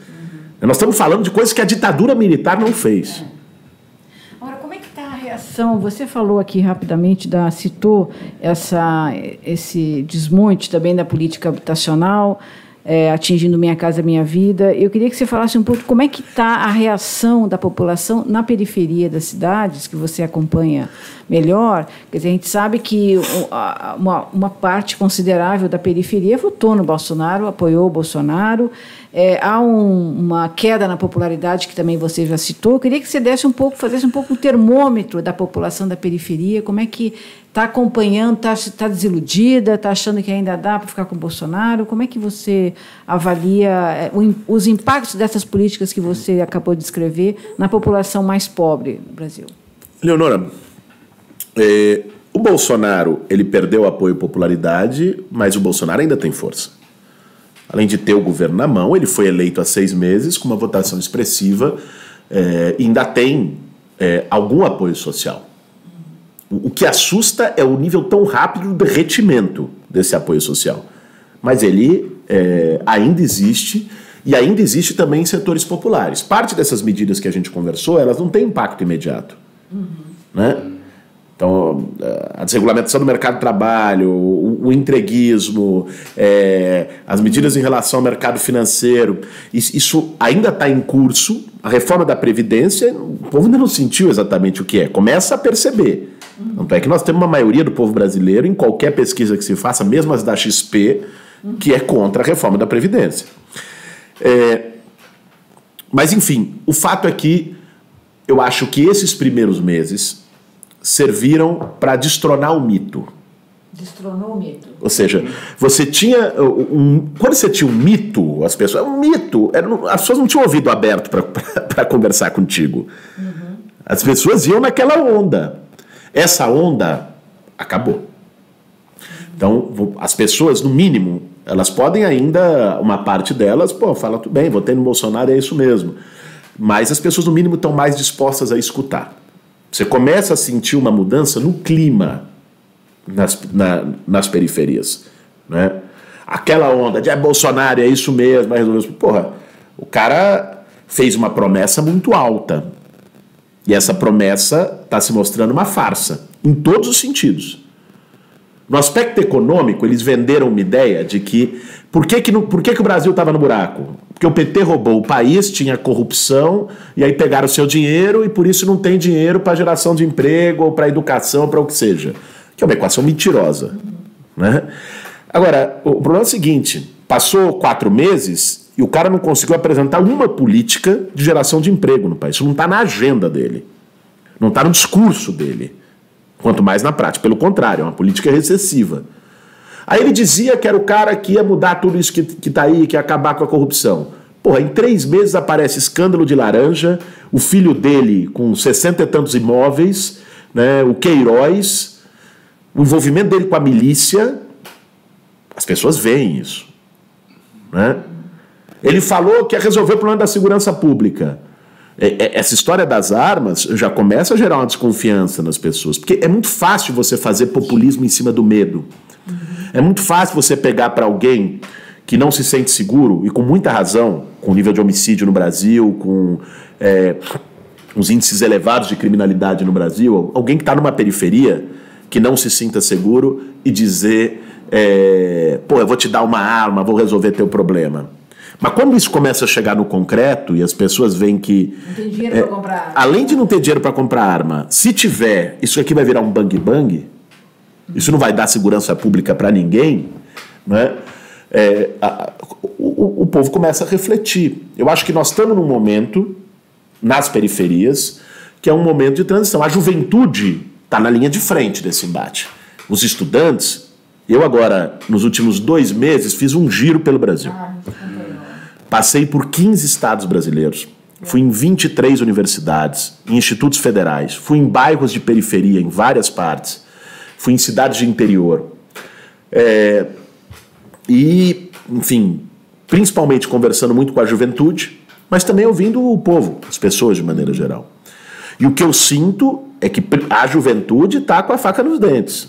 Nós estamos falando de coisas que a ditadura militar não fez. Agora, como é que está a reação? Você falou aqui rapidamente, citou esse desmonte também da política habitacional, atingindo Minha Casa Minha Vida. Eu queria que você falasse um pouco como é que está a reação da população na periferia das cidades, que você acompanha melhor. Quer dizer, a gente sabe que uma parte considerável da periferia votou no Bolsonaro, apoiou o Bolsonaro. Há uma queda na popularidade que também você já citou. Eu queria que você fizesse um pouco o termômetro da população da periferia. Como é que está acompanhando, está desiludida, está achando que ainda dá para ficar com o Bolsonaro? Como é que você avalia os impactos dessas políticas que você acabou de descrever na população mais pobre do Brasil? Leonora, o Bolsonaro ele perdeu apoio e popularidade, mas o Bolsonaro ainda tem força. Além de ter o governo na mão, ele foi eleito há 6 meses com uma votação expressiva e ainda tem algum apoio social. O que assusta é o nível tão rápido do derretimento desse apoio social. Mas ele ainda existe, e ainda existe também em setores populares. Parte dessas medidas que a gente conversou, elas não têm impacto imediato. Né? Então, a desregulamentação do mercado de trabalho, o entreguismo, as medidas em relação ao mercado financeiro, isso ainda está em curso. A reforma da Previdência, o povo ainda não sentiu exatamente o que é. Começa a perceber. Tanto é que nós temos uma maioria do povo brasileiro, em qualquer pesquisa que se faça, mesmo as da XP, que é contra a reforma da Previdência. Mas, enfim, o fato é que eu acho que esses primeiros meses serviram para destronar o mito. Destronou o mito. Ou seja, você tinha quando você tinha um mito, as pessoas... Um mito, as pessoas não tinham ouvido aberto para conversar contigo. As pessoas iam naquela onda. Essa onda acabou. Então, as pessoas, no mínimo, elas podem ainda, uma parte delas, fala, tudo bem, votei no Bolsonaro, é isso mesmo. Mas as pessoas, no mínimo, estão mais dispostas a escutar. Você começa a sentir uma mudança no clima nas periferias. Né? Aquela onda de Bolsonaro, é isso mesmo, vai resolver isso. Porra, o cara fez uma promessa muito alta. E essa promessa está se mostrando uma farsa, em todos os sentidos. No aspecto econômico, eles venderam uma ideia de que... Por que o Brasil estava no buraco? Porque o PT roubou o país, tinha corrupção, e aí pegaram o seu dinheiro, e por isso não tem dinheiro para geração de emprego, ou para educação, ou para o que seja. Que é uma equação mentirosa. Né? Agora, o problema é o seguinte, passou 4 meses e o cara não conseguiu apresentar uma política de geração de emprego no país. Isso não está na agenda dele. Não está no discurso dele. Quanto mais na prática. Pelo contrário, é uma política recessiva. Aí ele dizia que era o cara que ia mudar tudo isso que está aí, que ia acabar com a corrupção. Porra, em 3 meses aparece escândalo de laranja, o filho dele com 60 e tantos imóveis, né, o Queiroz, o envolvimento dele com a milícia. As pessoas veem isso. Né? Ele falou que ia resolver o problema da segurança pública. Essa história das armas já começa a gerar uma desconfiança nas pessoas, porque é muito fácil você fazer populismo em cima do medo. É muito fácil você pegar para alguém que não se sente seguro, e com muita razão, com o nível de homicídio no Brasil, com os índices elevados de criminalidade no Brasil, alguém que está numa periferia, que não se sinta seguro, e dizer, eu vou te dar uma arma, vou resolver teu problema. Mas quando isso começa a chegar no concreto e as pessoas veem que... Não tem dinheiro para comprar arma. Além de não ter dinheiro para comprar arma, se tiver, isso aqui vai virar um bang-bang, isso não vai dar segurança pública para ninguém, né? O povo começa a refletir. Eu acho que nós estamos num momento, nas periferias, que é um momento de transição. A juventude está na linha de frente desse embate. Os estudantes, eu agora, nos últimos 2 meses, fiz um giro pelo Brasil. Passei por 15 estados brasileiros, fui em 23 universidades, em institutos federais, fui em bairros de periferia, em várias partes, fui em cidades de interior. E, enfim, principalmente conversando muito com a juventude, mas também ouvindo o povo, as pessoas de maneira geral. E o que eu sinto é que a juventude está com a faca nos dentes,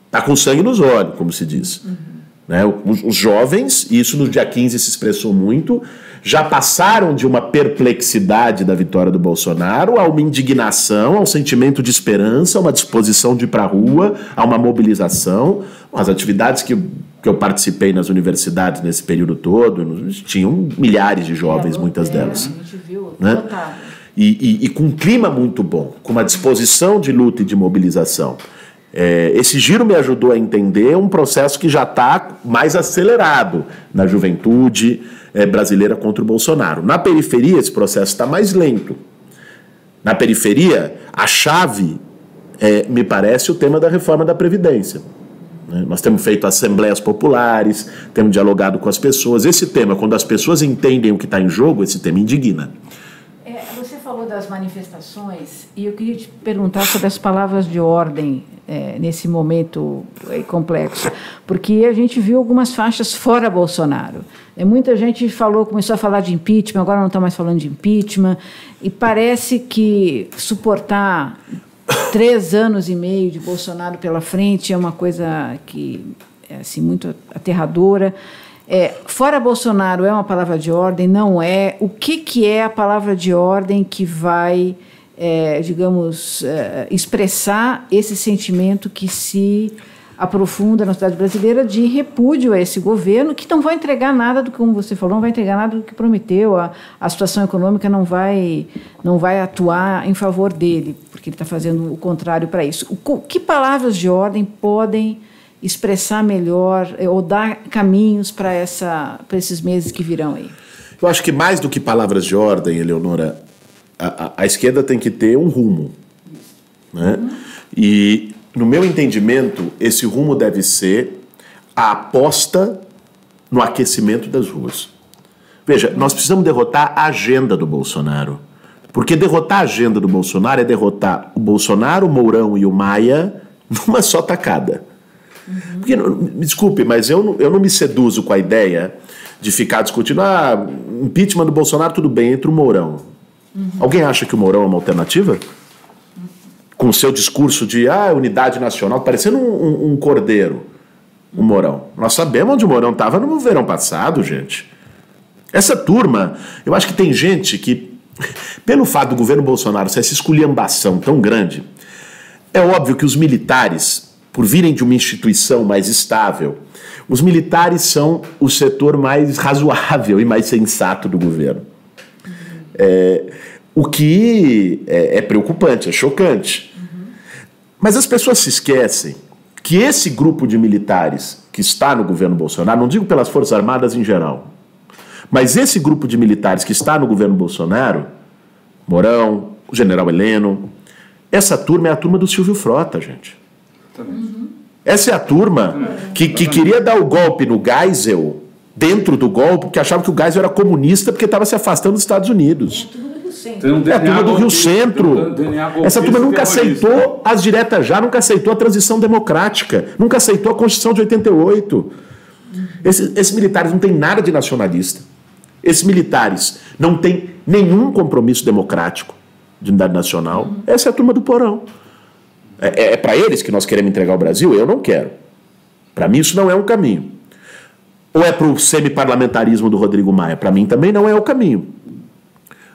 está com sangue nos olhos, como se diz. Né? Os jovens, e isso no dia 15 se expressou muito, já passaram de uma perplexidade da vitória do Bolsonaro a uma indignação, a um sentimento de esperança, a uma disposição de ir para a rua, a uma mobilização. As atividades que eu participei nas universidades nesse período todo, tinham milhares de jovens, muitas delas. A gente viu, né? E com um clima muito bom, com uma disposição de luta e de mobilização. Esse giro me ajudou a entender um processo que já está mais acelerado na juventude brasileira contra o Bolsonaro. Na periferia, esse processo está mais lento. Na periferia, a chave, me parece, o tema da reforma da Previdência. Nós temos feito assembleias populares, temos dialogado com as pessoas. Esse tema, quando as pessoas entendem o que está em jogo, esse tema indigna. Você falou das manifestações e eu queria te perguntar sobre as palavras de ordem nesse momento complexo, porque a gente viu algumas faixas fora Bolsonaro. Muita gente começou a falar de impeachment, agora não está mais falando de impeachment, e parece que suportar 3 anos e meio de Bolsonaro pela frente é uma coisa que é assim, muito aterradora. Fora Bolsonaro é uma palavra de ordem? Não é. O que é a palavra de ordem que vai, digamos, expressar esse sentimento que se aprofunda na sociedade brasileira de repúdio a esse governo, que não vai entregar nada do que, como você falou, não vai entregar nada do que prometeu, a situação econômica não vai atuar em favor dele, porque ele está fazendo o contrário para isso. Que palavras de ordem podem expressar melhor ou dar caminhos para esses meses que virão aí? Eu acho que mais do que palavras de ordem, Eleonora, a esquerda tem que ter um rumo, né? E, no meu entendimento, esse rumo deve ser a aposta no aquecimento das ruas. Veja, nós precisamos derrotar a agenda do Bolsonaro. Porque derrotar a agenda do Bolsonaro é derrotar o Bolsonaro, o Mourão e o Maia numa só tacada. Porque, me desculpe, mas eu não me seduzo com a ideia de ficar discutindo impeachment do Bolsonaro, tudo bem, entre o Mourão. Alguém acha que o Mourão é uma alternativa? Com o seu discurso de unidade nacional, parecendo um cordeiro, o Mourão. Nós sabemos onde o Mourão estava no verão passado, gente. Essa turma, eu acho que tem gente que, pelo fato do governo Bolsonaro ser essa esculhambação tão grande, é óbvio que os militares, por virem de uma instituição mais estável, os militares são o setor mais razoável e mais sensato do governo. O que é preocupante, é chocante. Mas as pessoas se esquecem que esse grupo de militares que está no governo Bolsonaro, não digo pelas Forças Armadas em geral, mas esse grupo de militares que está no governo Bolsonaro, Mourão, o general Heleno, essa turma é a turma do Silvio Frota, gente. Essa é a turma que queria dar o golpe no Geisel, dentro do golpe, porque achava que o Geisel era comunista porque estava se afastando dos Estados Unidos. É a turma do Rio Centro. Essa turma nunca aceitou as diretas já, nunca aceitou a transição democrática, nunca aceitou a Constituição de 88. Esses militares não têm nada de nacionalista. Esses militares não têm nenhum compromisso democrático de unidade nacional. Essa é a turma do porão. É para eles que nós queremos entregar o Brasil? Eu não quero. Para mim isso não é um caminho. Ou é para o semi-parlamentarismo do Rodrigo Maia? Para mim também não é o caminho.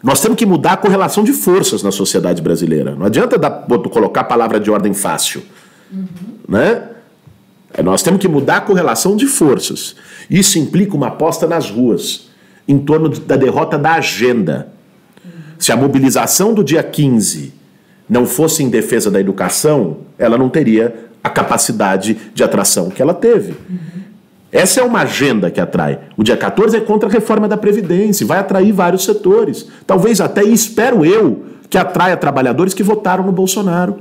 Nós temos que mudar a correlação de forças na sociedade brasileira. Não adianta colocar a palavra de ordem fácil. Né? Nós temos que mudar a correlação de forças. Isso implica uma aposta nas ruas, em torno da derrota da agenda. Se a mobilização do dia 15 não fosse em defesa da educação, ela não teria a capacidade de atração que ela teve. Essa é uma agenda que atrai. O dia 14 é contra a reforma da Previdência, vai atrair vários setores. Talvez até, e espero eu, que atraia trabalhadores que votaram no Bolsonaro.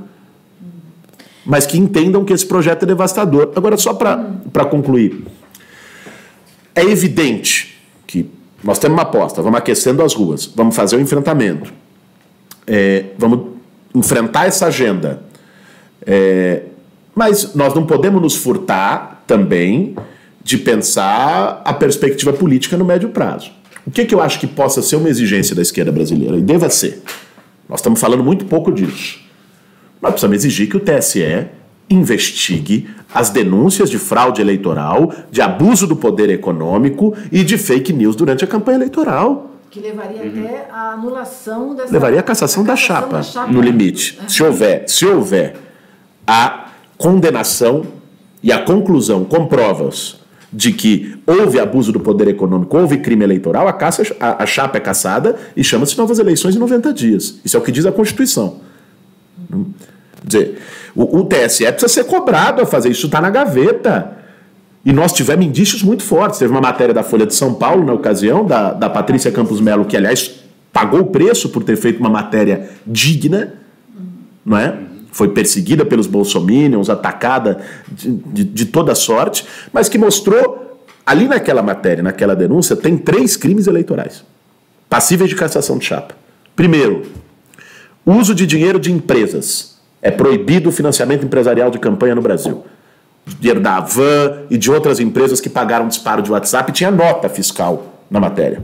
Mas que entendam que esse projeto é devastador. Agora, só para concluir. É evidente que nós temos uma aposta, vamos aquecendo as ruas, vamos fazer o enfrentamento. Vamos enfrentar essa agenda. Mas nós não podemos nos furtar também de pensar a perspectiva política no médio prazo. O que eu acho que possa ser uma exigência da esquerda brasileira? E deva ser. Nós estamos falando muito pouco disso. Nós precisamos exigir que o TSE investigue as denúncias de fraude eleitoral, de abuso do poder econômico e de fake news durante a campanha eleitoral. Que levaria até a anulação dessa... Levaria a cassação da chapa, no limite. Se houver a condenação e a conclusão com provas de que houve abuso do poder econômico, houve crime eleitoral, a chapa é cassada e chama-se novas eleições em 90 dias. Isso é o que diz a Constituição. Quer dizer, o TSE precisa ser cobrado a fazer isso, está na gaveta. E nós tivemos indícios muito fortes. Teve uma matéria da Folha de São Paulo, na ocasião, da Patrícia Campos Melo, que, aliás, pagou o preço por ter feito uma matéria digna, não é? Foi perseguida pelos bolsominions, atacada de toda sorte, mas que mostrou, ali naquela matéria, naquela denúncia, tem 3 crimes eleitorais passíveis de cassação de chapa. Primeiro, uso de dinheiro de empresas. É proibido o financiamento empresarial de campanha no Brasil. Dinheiro da Avan e de outras empresas que pagaram disparo de WhatsApp, tinha nota fiscal na matéria.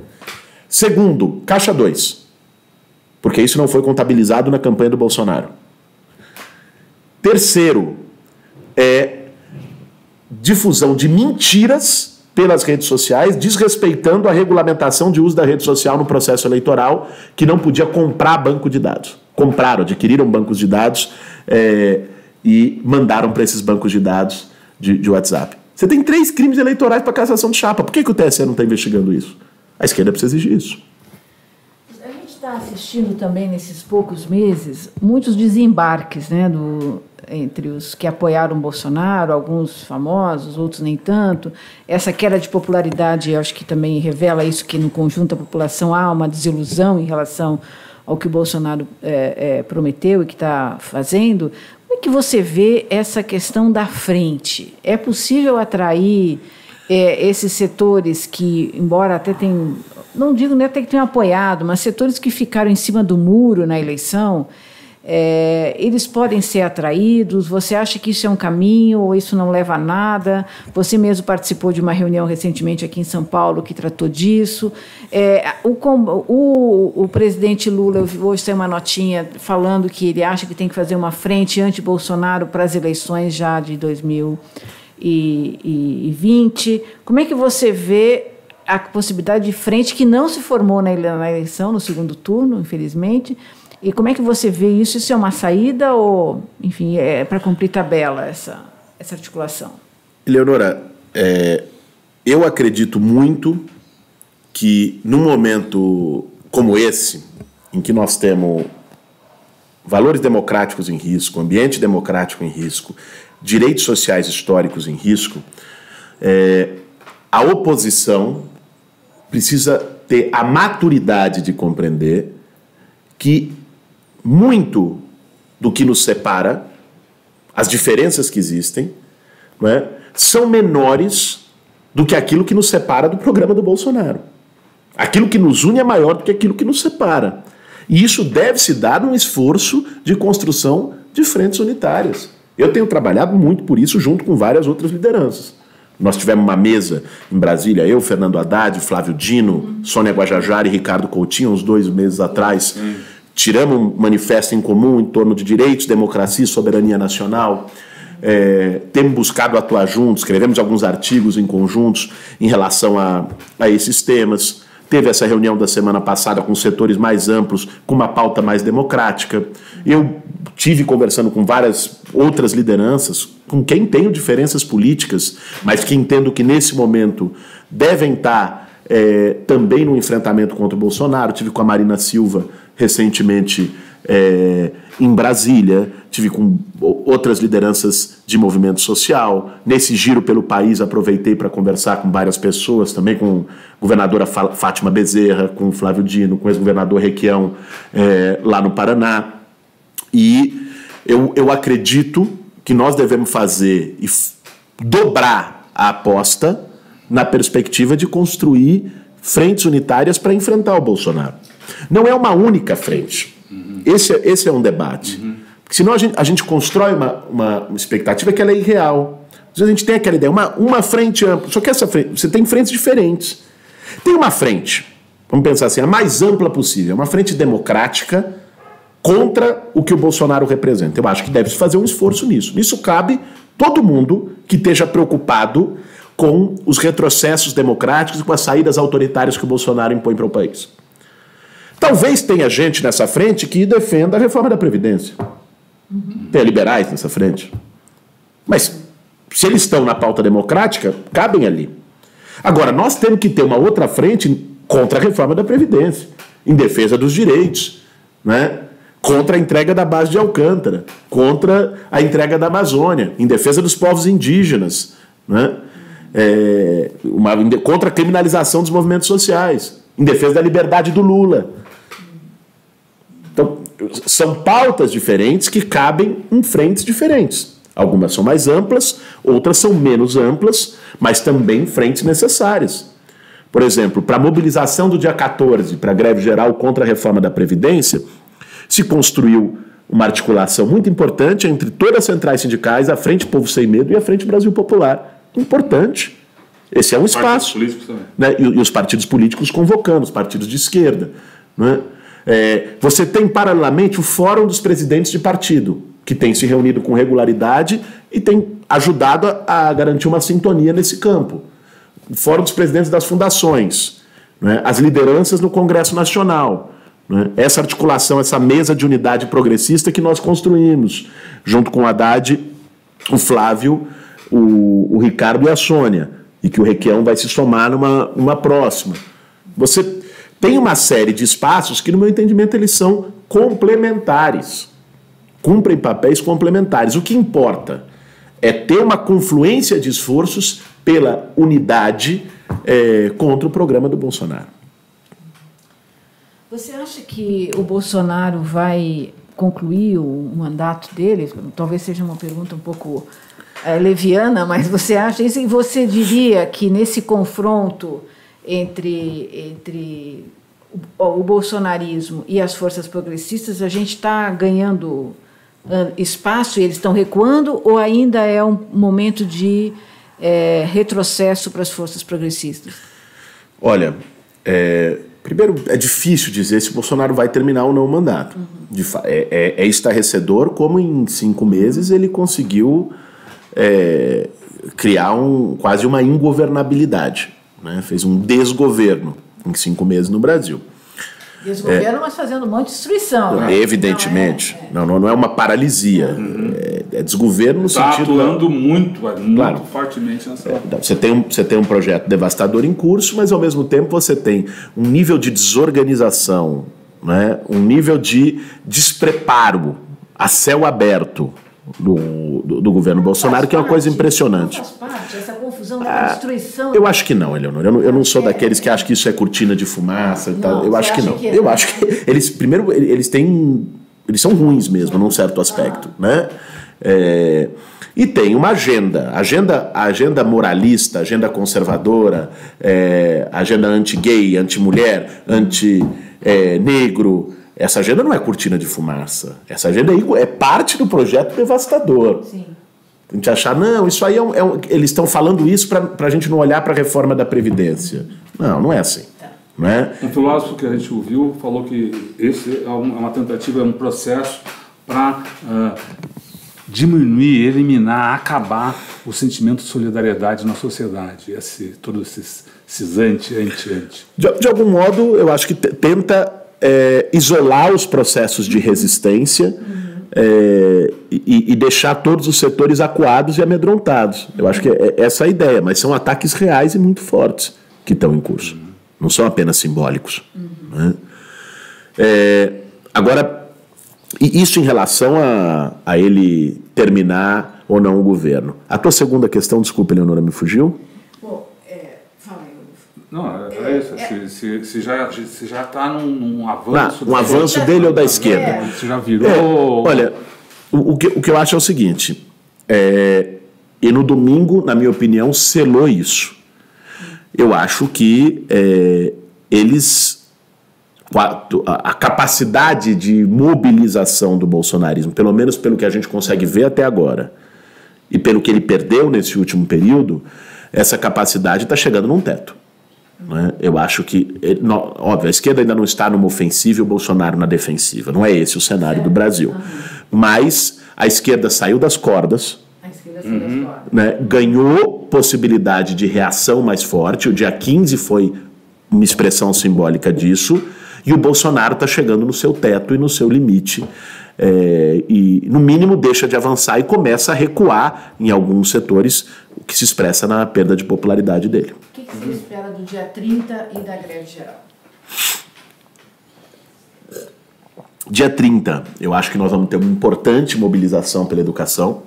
Segundo, Caixa 2, porque isso não foi contabilizado na campanha do Bolsonaro. Terceiro, difusão de mentiras pelas redes sociais, desrespeitando a regulamentação de uso da rede social no processo eleitoral, que não podia comprar banco de dados. Adquiriram bancos de dados e mandaram para esses bancos de dados de WhatsApp. Você tem 3 crimes eleitorais para cassação de chapa. Por que o TSE não está investigando isso? A esquerda precisa exigir isso. A gente está assistindo também, nesses poucos meses, muitos desembarques, né, entre os que apoiaram Bolsonaro, alguns famosos, outros nem tanto. Essa queda de popularidade, eu acho que também revela isso, que no conjunto da população há uma desilusão em relação ao que o Bolsonaro prometeu e que está fazendo. Como é que você vê essa questão da frente? É possível atrair esses setores que, embora até tenham, não digo nem até que tenham apoiado, mas setores que ficaram em cima do muro na eleição, eles podem ser atraídos? Você acha que isso é um caminho ou isso não leva a nada? Você mesmo participou de uma reunião recentemente aqui em São Paulo que tratou disso. O presidente Lula, eu hoje tem uma notinha falando que ele acha que tem que fazer uma frente anti-Bolsonaro para as eleições já de 2020. Como é que você vê a possibilidade de frente que não se formou na eleição, no segundo turno, infelizmente? E como é que você vê isso? Isso é uma saída ou, enfim, é para cumprir tabela essa articulação? Eleonora, eu acredito muito que num momento como esse, em que nós temos valores democráticos em risco, ambiente democrático em risco, direitos sociais históricos em risco, a oposição precisa ter a maturidade de compreender que muito do que nos separa, as diferenças que existem, não é, são menores do que aquilo que nos separa do programa do Bolsonaro. Aquilo que nos une é maior do que aquilo que nos separa. E isso deve se dar num esforço de construção de frentes unitárias. Eu tenho trabalhado muito por isso junto com várias outras lideranças. Nós tivemos uma mesa em Brasília, eu, Fernando Haddad, Flávio Dino, Sônia Guajajara e Ricardo Coutinho, uns 2 meses atrás. Tiramos um manifesto em comum em torno de direitos, democracia e soberania nacional. Temos buscado atuar juntos, escrevemos alguns artigos em conjuntos em relação a esses temas. Teve essa reunião da semana passada com setores mais amplos, com uma pauta mais democrática. Eu tive conversando com várias outras lideranças, com quem tenho diferenças políticas, mas que entendo que nesse momento devem estar também no enfrentamento contra o Bolsonaro. Tive com a Marina Silva recentemente em Brasília, tive com outras lideranças de movimento social. Nesse giro pelo país, aproveitei para conversar com várias pessoas, também com a governadora Fátima Bezerra, com o Flávio Dino, com o ex-governador Requião, lá no Paraná. E eu acredito que nós devemos fazer e dobrar a aposta na perspectiva de construir frentes unitárias para enfrentar o Bolsonaro. Não é uma única frente. Esse é um debate. Porque senão a gente constrói uma expectativa que ela é irreal. Às vezes a gente tem aquela ideia, uma frente ampla. Só que essa frente, você tem frentes diferentes. Tem uma frente, vamos pensar assim, a mais ampla possível, uma frente democrática contra o que o Bolsonaro representa. Eu acho que deve-se fazer um esforço nisso. Nisso cabe todo mundo que esteja preocupado com os retrocessos democráticos e com as saídas autoritárias que o Bolsonaro impõe para o país. Talvez tenha gente nessa frente que defenda a reforma da Previdência. Tenha liberais nessa frente. Mas, se eles estão na pauta democrática, cabem ali. Agora, nós temos que ter uma outra frente contra a reforma da Previdência, em defesa dos direitos, né? Contra a entrega da base de Alcântara, contra a entrega da Amazônia, em defesa dos povos indígenas, né? Contra a criminalização dos movimentos sociais, em defesa da liberdade do Lula. Então, são pautas diferentes que cabem em frentes diferentes. Algumas são mais amplas, outras são menos amplas, mas também frentes necessárias. Por exemplo, para a mobilização do dia 14, para a greve geral contra a reforma da Previdência, se construiu uma articulação muito importante entre todas as centrais sindicais, a Frente Povo Sem Medo e a Frente Brasil Popular. Importante. Esse é um espaço. Né? E os partidos políticos convocando, os partidos de esquerda. Né? Você tem, paralelamente, o Fórum dos Presidentes de Partido, que tem se reunido com regularidade e tem ajudado a garantir uma sintonia nesse campo. O Fórum dos Presidentes das Fundações, né? As lideranças no Congresso Nacional, né? Essa articulação, essa mesa de unidade progressista que nós construímos, junto com o Haddad, o Flávio, o Ricardo e a Sônia, e que o Requião vai se somar numa próxima. Você tem uma série de espaços que, no meu entendimento, eles são complementares, cumprem papéis complementares. O que importa é ter uma confluência de esforços pela unidade contra o programa do Bolsonaro. Você acha que o Bolsonaro vai concluir o mandato dele? Talvez seja uma pergunta um pouco leviana, mas você acha isso? E você diria que nesse confronto entre o bolsonarismo e as forças progressistas, a gente está ganhando espaço e eles estão recuando, ou ainda é um momento de retrocesso para as forças progressistas? Olha, primeiro, é difícil dizer se o Bolsonaro vai terminar ou não o mandato. É estarrecedor como em 5 meses ele conseguiu criar quase uma ingovernabilidade, né? Fez um desgoverno em 5 meses no Brasil. Desgoverno, mas fazendo um monte de destruição. Né? Evidentemente. Não é uma paralisia. É desgoverno no sentido... Está atuando muito fortemente nessa... Você tem um projeto devastador em curso, mas ao mesmo tempo você tem um nível de desorganização, né? Um nível de despreparo a céu aberto do governo Bolsonaro, que é uma coisa impressionante. Não faz parte, essa confusão da destruição. Eu acho que não, Eleonora. Eu não sou daqueles que acham que isso é cortina de fumaça e tal. Eu acho que não. Eu acho que eles, primeiro, eles são ruins mesmo, num certo aspecto, né? E tem uma agenda moralista, agenda conservadora, agenda anti-gay, anti-mulher, anti-negro. Essa agenda não é cortina de fumaça. Essa agenda é parte do projeto devastador. Sim. A gente achar, não, isso aí eles estão falando isso para a gente não olhar para a reforma da Previdência. Não é assim. Não é? Um filósofo que a gente ouviu falou que esse é uma tentativa, é um processo para diminuir, eliminar, acabar o sentimento de solidariedade na sociedade. Todos esses anti. De algum modo, eu acho que tenta isolar os processos de resistência e deixar todos os setores acuados e amedrontados. Eu acho que é essa a ideia, mas são ataques reais e muito fortes que estão em curso. Não são apenas simbólicos. Né? Agora, isso em relação a ele terminar ou não o governo. A tua segunda questão, desculpa, Eleonora, me fugiu? Não, é isso. Se já está num avanço... Um avanço dele ou da esquerda? Se já virou... Olha, o que eu acho é o seguinte, e no domingo, na minha opinião, selou isso. Eu acho que a capacidade de mobilização do bolsonarismo, pelo menos pelo que a gente consegue ver até agora, e pelo que ele perdeu nesse último período, essa capacidade está chegando num teto. Né? Eu acho que, óbvio, a esquerda ainda não está numa ofensiva e o Bolsonaro na defensiva. Não é esse o cenário do Brasil. Mas a esquerda saiu das cordas, né? Ganhou possibilidade de reação mais forte. O dia 15 foi uma expressão simbólica disso. E o Bolsonaro está chegando no seu teto e no seu limite. E, no mínimo, deixa de avançar e começa a recuar em alguns setores, o que se expressa na perda de popularidade dele. O que se espera do dia 30 e da greve geral? Dia 30, eu acho que nós vamos ter uma importante mobilização pela educação.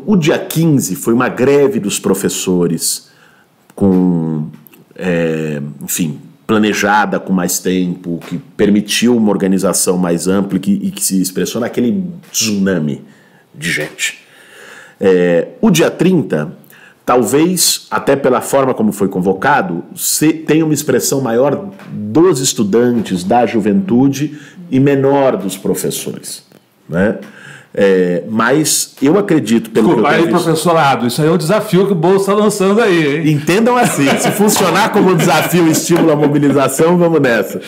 O dia 15 foi uma greve dos professores planejada com mais tempo, que permitiu uma organização mais ampla e que se expressou naquele tsunami de gente. O dia 30, talvez, até pela forma como foi convocado, tenha uma expressão maior dos estudantes, da juventude e menor dos professores. Né? Mas eu acredito... Desculpa aí, professorado, isso aí é um desafio que o Bolsa está lançando aí, hein? Entendam assim, se funcionar como desafio e estímulo à mobilização, vamos nessa.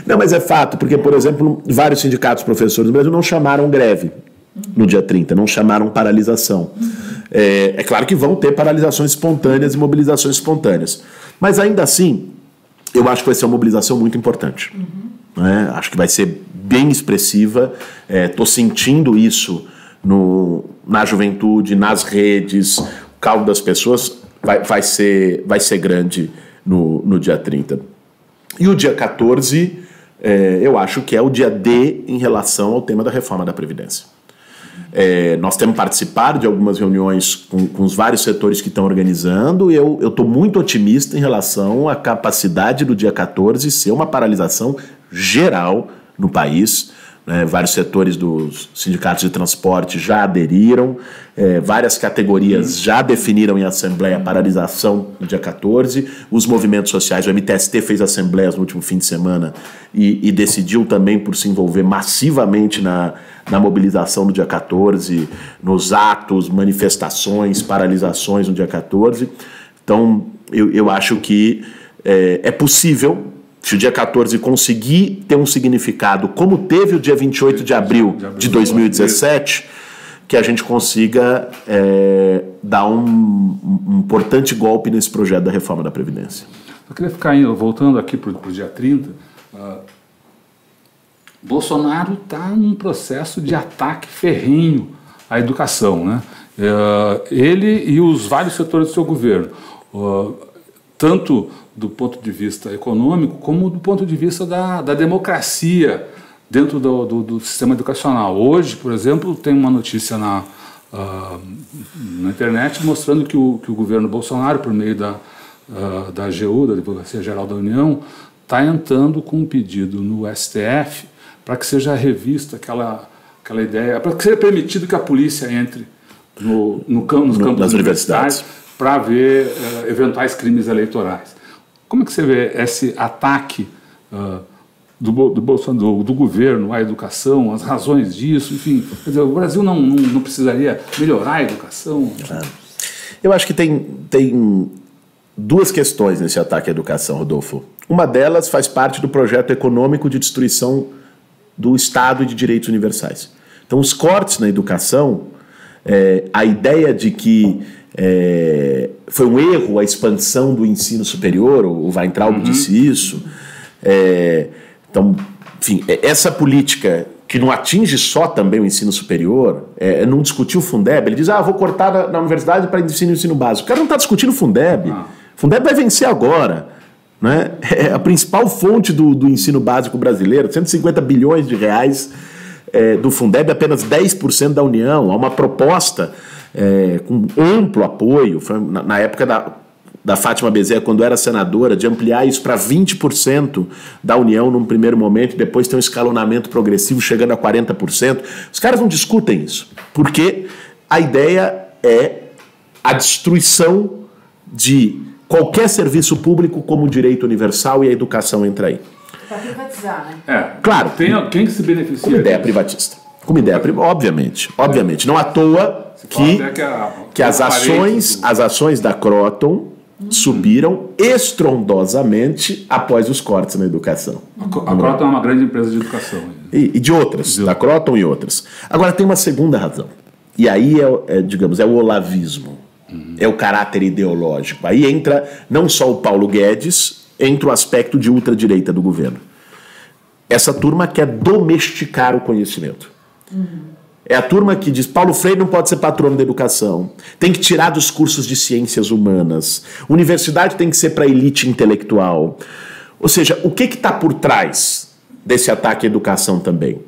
Não, mas é fato, porque, por exemplo, vários sindicatos professores do Brasil não chamaram greve no dia 30, não chamaram paralisação. É claro que vão ter paralisações espontâneas e mobilizações espontâneas. Mas ainda assim, eu acho que vai ser uma mobilização muito importante. Né? Acho que vai ser bem expressiva. Estou sentindo isso na juventude, nas redes, o caldo das pessoas vai ser grande no dia 30. E o dia 14, eu acho que é o dia D em relação ao tema da reforma da Previdência. Nós temos participado de algumas reuniões com os vários setores que estão organizando e eu estou muito otimista em relação à capacidade do dia 14 ser uma paralisação geral no país. Vários setores dos sindicatos de transporte já aderiram, várias categorias já definiram em assembleia a paralisação no dia 14, os movimentos sociais, o MTST fez assembleias no último fim de semana e decidiu também por se envolver massivamente na mobilização no dia 14, nos atos, manifestações, paralisações no dia 14. Então, eu acho que é possível, se o dia 14 conseguir ter um significado como teve o dia 28 de abril de 2017, que a gente consiga dar um importante golpe nesse projeto da reforma da Previdência. Eu queria ficar voltando aqui para o dia 30. Bolsonaro está num processo de ataque ferrenho à educação, né? Ele e os vários setores do seu governo, tanto do ponto de vista econômico como do ponto de vista da democracia dentro do sistema educacional. Hoje, por exemplo, tem uma notícia na internet mostrando que o governo Bolsonaro, por meio da AGU, da Advocacia Geral da União, está entrando com um pedido no STF para que seja revista aquela ideia, para que seja permitido que a polícia entre nos campos das universidades para ver eventuais crimes eleitorais. Como é que você vê esse ataque do governo à educação, as razões disso, enfim? Quer dizer, o Brasil não precisaria melhorar a educação? Eu acho que tem duas questões nesse ataque à educação, Rodolfo. Uma delas faz parte do projeto econômico de destruição do Estado e de direitos universais. Então, os cortes na educação, a ideia de que foi um erro a expansão do ensino superior, o Weintraub disse isso. Então, enfim, essa política que não atinge só também o ensino superior, não discutiu o Fundeb, ele diz, vou cortar na universidade para ensino básico. O cara não está discutindo o Fundeb. Fundeb vai vencer agora. Né? É a principal fonte do ensino básico brasileiro, 150 bilhões de reais do Fundeb, apenas 10% da União. Há uma proposta com amplo apoio, foi na época da Fátima Bezerra, quando era senadora, de ampliar isso para 20% da União num primeiro momento, e depois tem um escalonamento progressivo chegando a 40%. Os caras não discutem isso, porque a ideia é a destruição de qualquer serviço público como direito universal, e a educação entra aí. Para privatizar, né? Claro. Tem quem que se beneficia? Como ideia privatista. Como ideia obviamente. Não à toa que as ações da Croton subiram estrondosamente após os cortes na educação. A Croton é uma grande empresa de educação. E de outras, da Croton e outras. Agora tem uma segunda razão. E aí digamos, é o olavismo. É o caráter ideológico. Aí entra não só o Paulo Guedes, entra o aspecto de ultradireita do governo. Essa turma quer domesticar o conhecimento. É a turma que diz, Paulo Freire não pode ser patrono da educação, tem que tirar dos cursos de ciências humanas, universidade tem que ser para a elite intelectual. Ou seja, o que está por trás desse ataque à educação também?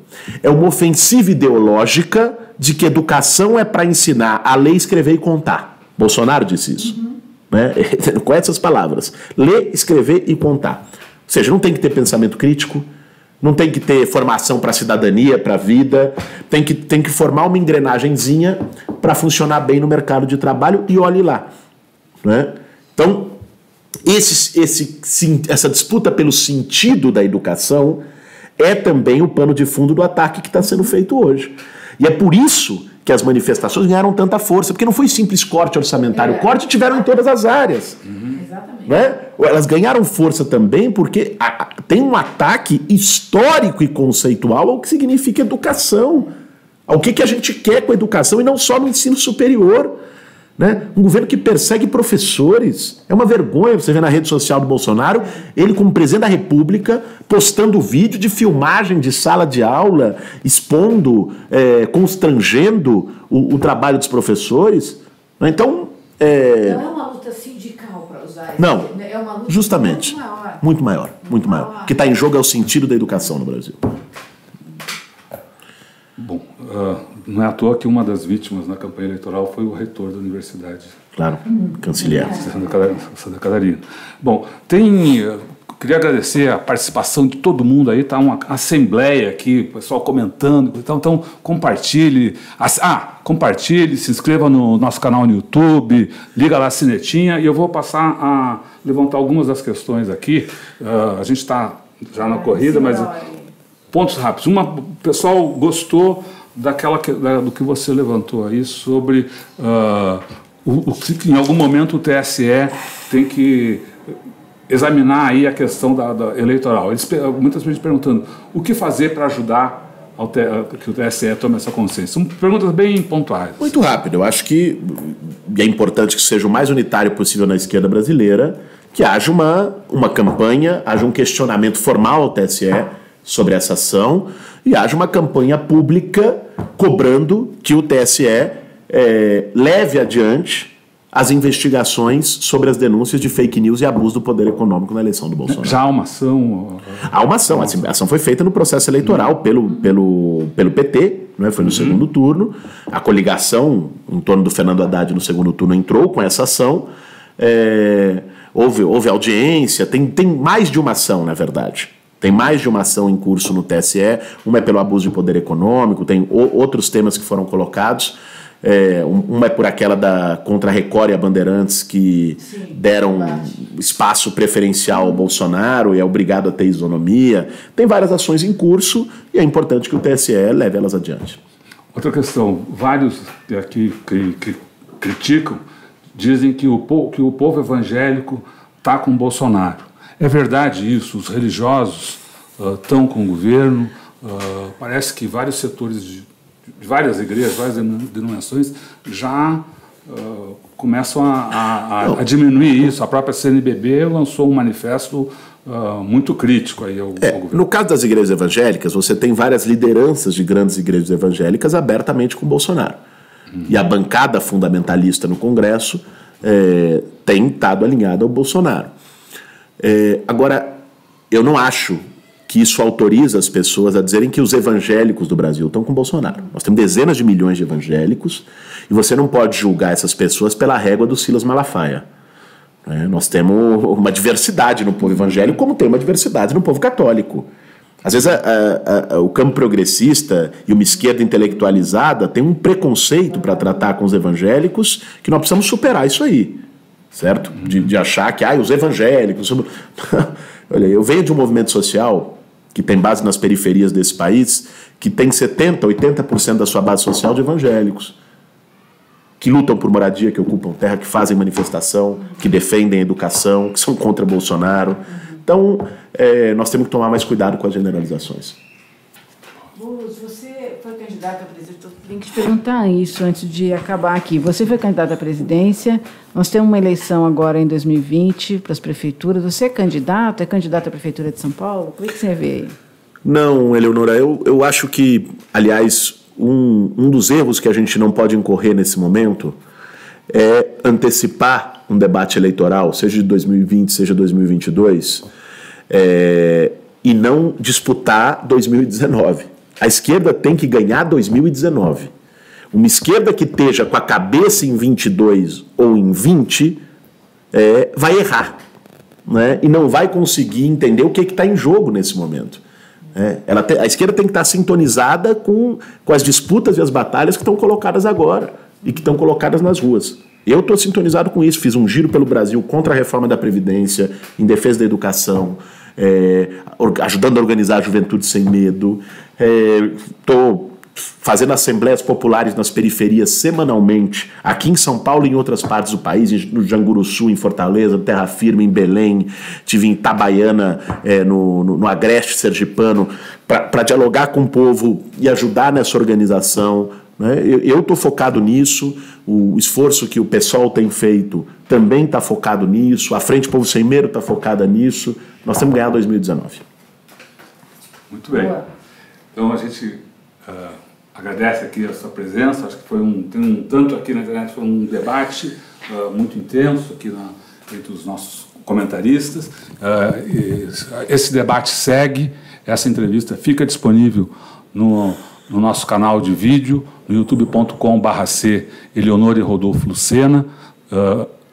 É uma ofensiva ideológica de que educação é para ensinar a ler, escrever e contar. Bolsonaro disse isso, né? Com essas palavras, ler, escrever e contar. Ou seja, não tem que ter pensamento crítico, não tem que ter formação para a cidadania, para a vida, tem que formar uma engrenagenzinha para funcionar bem no mercado de trabalho, e olhe lá. Né? Então, essa disputa pelo sentido da educação é também o pano de fundo do ataque que está sendo feito hoje. E é por isso que que as manifestações ganharam tanta força, porque não foi simples corte orçamentário, corte tiveram em todas as áreas. Exatamente. Né? Elas ganharam força também porque tem um ataque histórico e conceitual ao que significa educação, ao que a gente quer com a educação e não só no ensino superior. Né? Um governo que persegue professores. É uma vergonha você ver na rede social do Bolsonaro, ele como presidente da República, postando vídeo de filmagem de sala de aula, expondo, constrangendo o trabalho dos professores. Então... Não é uma luta sindical para usar isso. Não, É uma luta justamente. Muito maior. O que está em jogo é o sentido da educação no Brasil. Bom, não é à toa que uma das vítimas na campanha eleitoral foi o reitor da universidade. Claro, canciller. Santa Catarina. Bom, queria agradecer a participação de todo mundo aí, tá uma assembleia aqui, o pessoal comentando, então compartilhe, compartilhe, se inscreva no nosso canal no YouTube, liga lá a sinetinha e eu vou passar a levantar algumas das questões aqui. A gente está já na corrida, mas pontos rápidos. O pessoal gostou do que você levantou aí sobre que em algum momento o TSE tem que examinar aí a questão da eleitoral. Muitas pessoas perguntando o que fazer para ajudar que o TSE tome essa consciência. São perguntas bem pontuais. Muito rápido. Eu acho que é importante que seja o mais unitário possível na esquerda brasileira, que haja uma campanha, haja um questionamento formal ao TSE sobre essa ação e haja uma campanha pública cobrando que o TSE leve adiante as investigações sobre as denúncias de fake news e abuso do poder econômico na eleição do Bolsonaro. Já há uma ação? Há uma ação. A ação foi feita no processo eleitoral pelo PT, né? Foi no segundo turno. A coligação em torno do Fernando Haddad no segundo turno entrou com essa ação. Houve audiência, tem mais de uma ação, na verdade. Tem mais de uma ação em curso no TSE. Uma é pelo abuso de poder econômico, tem outros temas que foram colocados. Uma é por aquela contra a Record e a Bandeirantes que deram espaço preferencial ao Bolsonaro e é obrigado a ter isonomia. Tem várias ações em curso e é importante que o TSE leve elas adiante. Outra questão, vários aqui que criticam dizem que o povo evangélico está com o Bolsonaro. É verdade isso? Os religiosos estão com o governo? Parece que vários setores de várias igrejas, várias denominações já começam a diminuir isso. A própria CNBB lançou um manifesto muito crítico aí ao governo. No caso das igrejas evangélicas, você tem várias lideranças de grandes igrejas evangélicas abertamente com Bolsonaro. E a bancada fundamentalista no Congresso tem estado alinhada ao Bolsonaro. Agora, eu não acho que isso autoriza as pessoas a dizerem que os evangélicos do Brasil estão com Bolsonaro. Nós temos dezenas de milhões de evangélicos e você não pode julgar essas pessoas pela régua do Silas Malafaia. Nós temos uma diversidade no povo evangélico, como tem uma diversidade no povo católico. Às vezes o campo progressista e uma esquerda intelectualizada tem um preconceito para tratar com os evangélicos que nós precisamos superar isso aí, certo? De achar que os evangélicos... Olha, eu venho de um movimento social que tem base nas periferias desse país, que tem 70%, 80% da sua base social de evangélicos, que lutam por moradia, que ocupam terra, que fazem manifestação, que defendem a educação, que são contra Bolsonaro. Então, nós temos que tomar mais cuidado com as generalizações. Você foi candidato a presidente, eu tenho que te perguntar isso antes de acabar aqui. Você foi candidato à presidência, nós temos uma eleição agora em 2020 para as prefeituras. Você é candidato à Prefeitura de São Paulo? Como é que você vê aí? Não, Eleonora, eu acho que, aliás, um dos erros que a gente não pode incorrer nesse momento é antecipar um debate eleitoral, seja de 2020, seja 2022, e não disputar 2019. A esquerda tem que ganhar 2019. Uma esquerda que esteja com a cabeça em 22 ou em 20 vai errar, né? E não vai conseguir entender o que está em jogo nesse momento. A esquerda tem que estar sintonizada com as disputas e as batalhas que estão colocadas agora e que estão colocadas nas ruas. Eu estou sintonizado com isso, fiz um giro pelo Brasil contra a reforma da Previdência, em defesa da educação, ajudando a organizar a Juventude Sem Medo. Estou fazendo assembleias populares nas periferias semanalmente, aqui em São Paulo e em outras partes do país, no Janguruçu, em Fortaleza, no Terra Firme, em Belém, tive em Itabaiana, no Agreste Sergipano, para dialogar com o povo e ajudar nessa organização. Né? Eu estou focado nisso, o esforço que o PSOL tem feito também está focado nisso, a Frente Povo Sem Medo está focada nisso, nós temos que ganhar 2019. Muito bem. Então a gente agradece aqui a sua presença, acho que tem tanto aqui na internet, foi um debate muito intenso aqui entre os nossos comentaristas. Esse debate segue, essa entrevista fica disponível no nosso canal de vídeo, no youtube.com/C Eleonora e Rodolfo Lucena,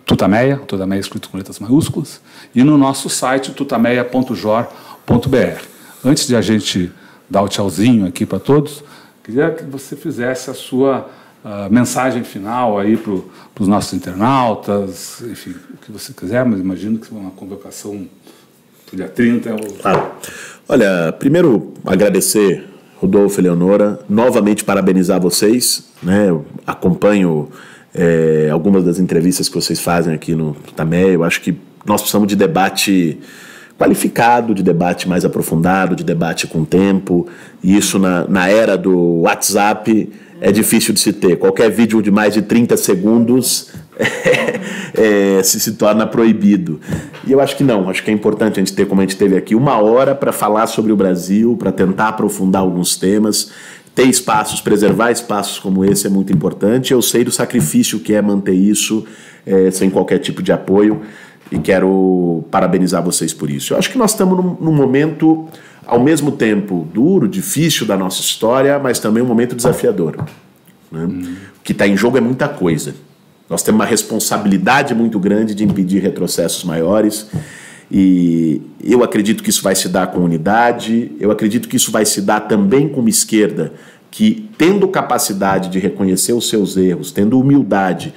Tutameia escrito com letras maiúsculas, e no nosso site tutameia.jor.br. Antes de a gente dar o tchauzinho aqui para todos, queria que você fizesse a sua mensagem final aí para os nossos internautas, enfim, o que você quiser, mas imagino que uma convocação para o dia 30. Claro. Olha, primeiro agradecer, Rodolfo e Eleonora, novamente parabenizar vocês, né? Eu acompanho algumas das entrevistas que vocês fazem aqui no Tutameia. Eu acho que nós precisamos de debate qualificado, de debate mais aprofundado, de debate com tempo, e isso na era do WhatsApp é difícil de se ter. Qualquer vídeo de mais de 30 segundos se torna proibido. E eu acho que não, acho que é importante a gente ter, como a gente teve aqui, 1 hora para falar sobre o Brasil, para tentar aprofundar alguns temas, ter espaços, preservar espaços como esse é muito importante. Eu sei do sacrifício que é manter isso sem qualquer tipo de apoio, e quero parabenizar vocês por isso. Eu acho que nós estamos num momento, ao mesmo tempo, duro, difícil da nossa história, mas também um momento desafiador. Né? O que está em jogo é muita coisa. Nós temos uma responsabilidade muito grande de impedir retrocessos maiores, e eu acredito que isso vai se dar com unidade, eu acredito que isso vai se dar também com uma esquerda que, tendo capacidade de reconhecer os seus erros, tendo humildade,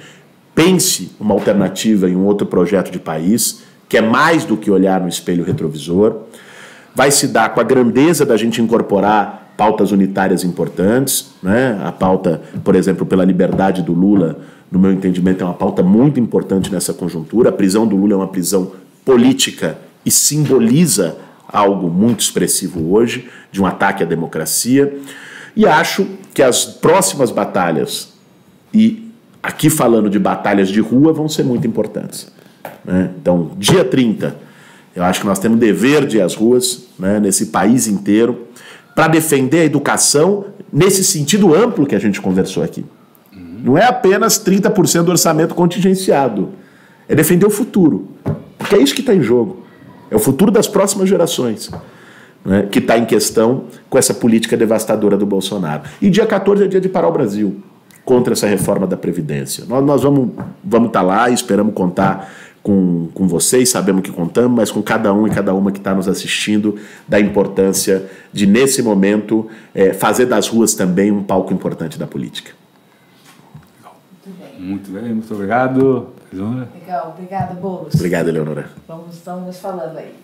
pense uma alternativa em um outro projeto de país, que é mais do que olhar no espelho retrovisor. Vai se dar com a grandeza da gente incorporar pautas unitárias importantes, né? A pauta, por exemplo, pela liberdade do Lula, no meu entendimento, é uma pauta muito importante nessa conjuntura. A prisão do Lula é uma prisão política e simboliza algo muito expressivo hoje, de um ataque à democracia. E acho que as próximas batalhas, e aqui falando de batalhas de rua, vão ser muito importantes. Né? Então, dia 30, eu acho que nós temos dever de ir às ruas, né, nesse país inteiro, para defender a educação nesse sentido amplo que a gente conversou aqui. Não é apenas 30% do orçamento contingenciado. É defender o futuro. Porque é isso que está em jogo. É o futuro das próximas gerações, né, que está em questão com essa política devastadora do Bolsonaro. E dia 14 é dia de parar o Brasil contra essa reforma da Previdência. Nós vamos estar lá e esperamos contar com vocês, sabemos que contamos, mas com cada um e cada uma que está nos assistindo, da importância de, nesse momento, fazer das ruas também um palco importante da política. Muito bem, muito obrigado, Eleonora. Legal, obrigada, Boulos. Obrigado, Eleonora. Estamos nos falando aí.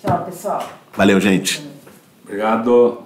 Tchau, pessoal. Valeu, gente. Obrigado.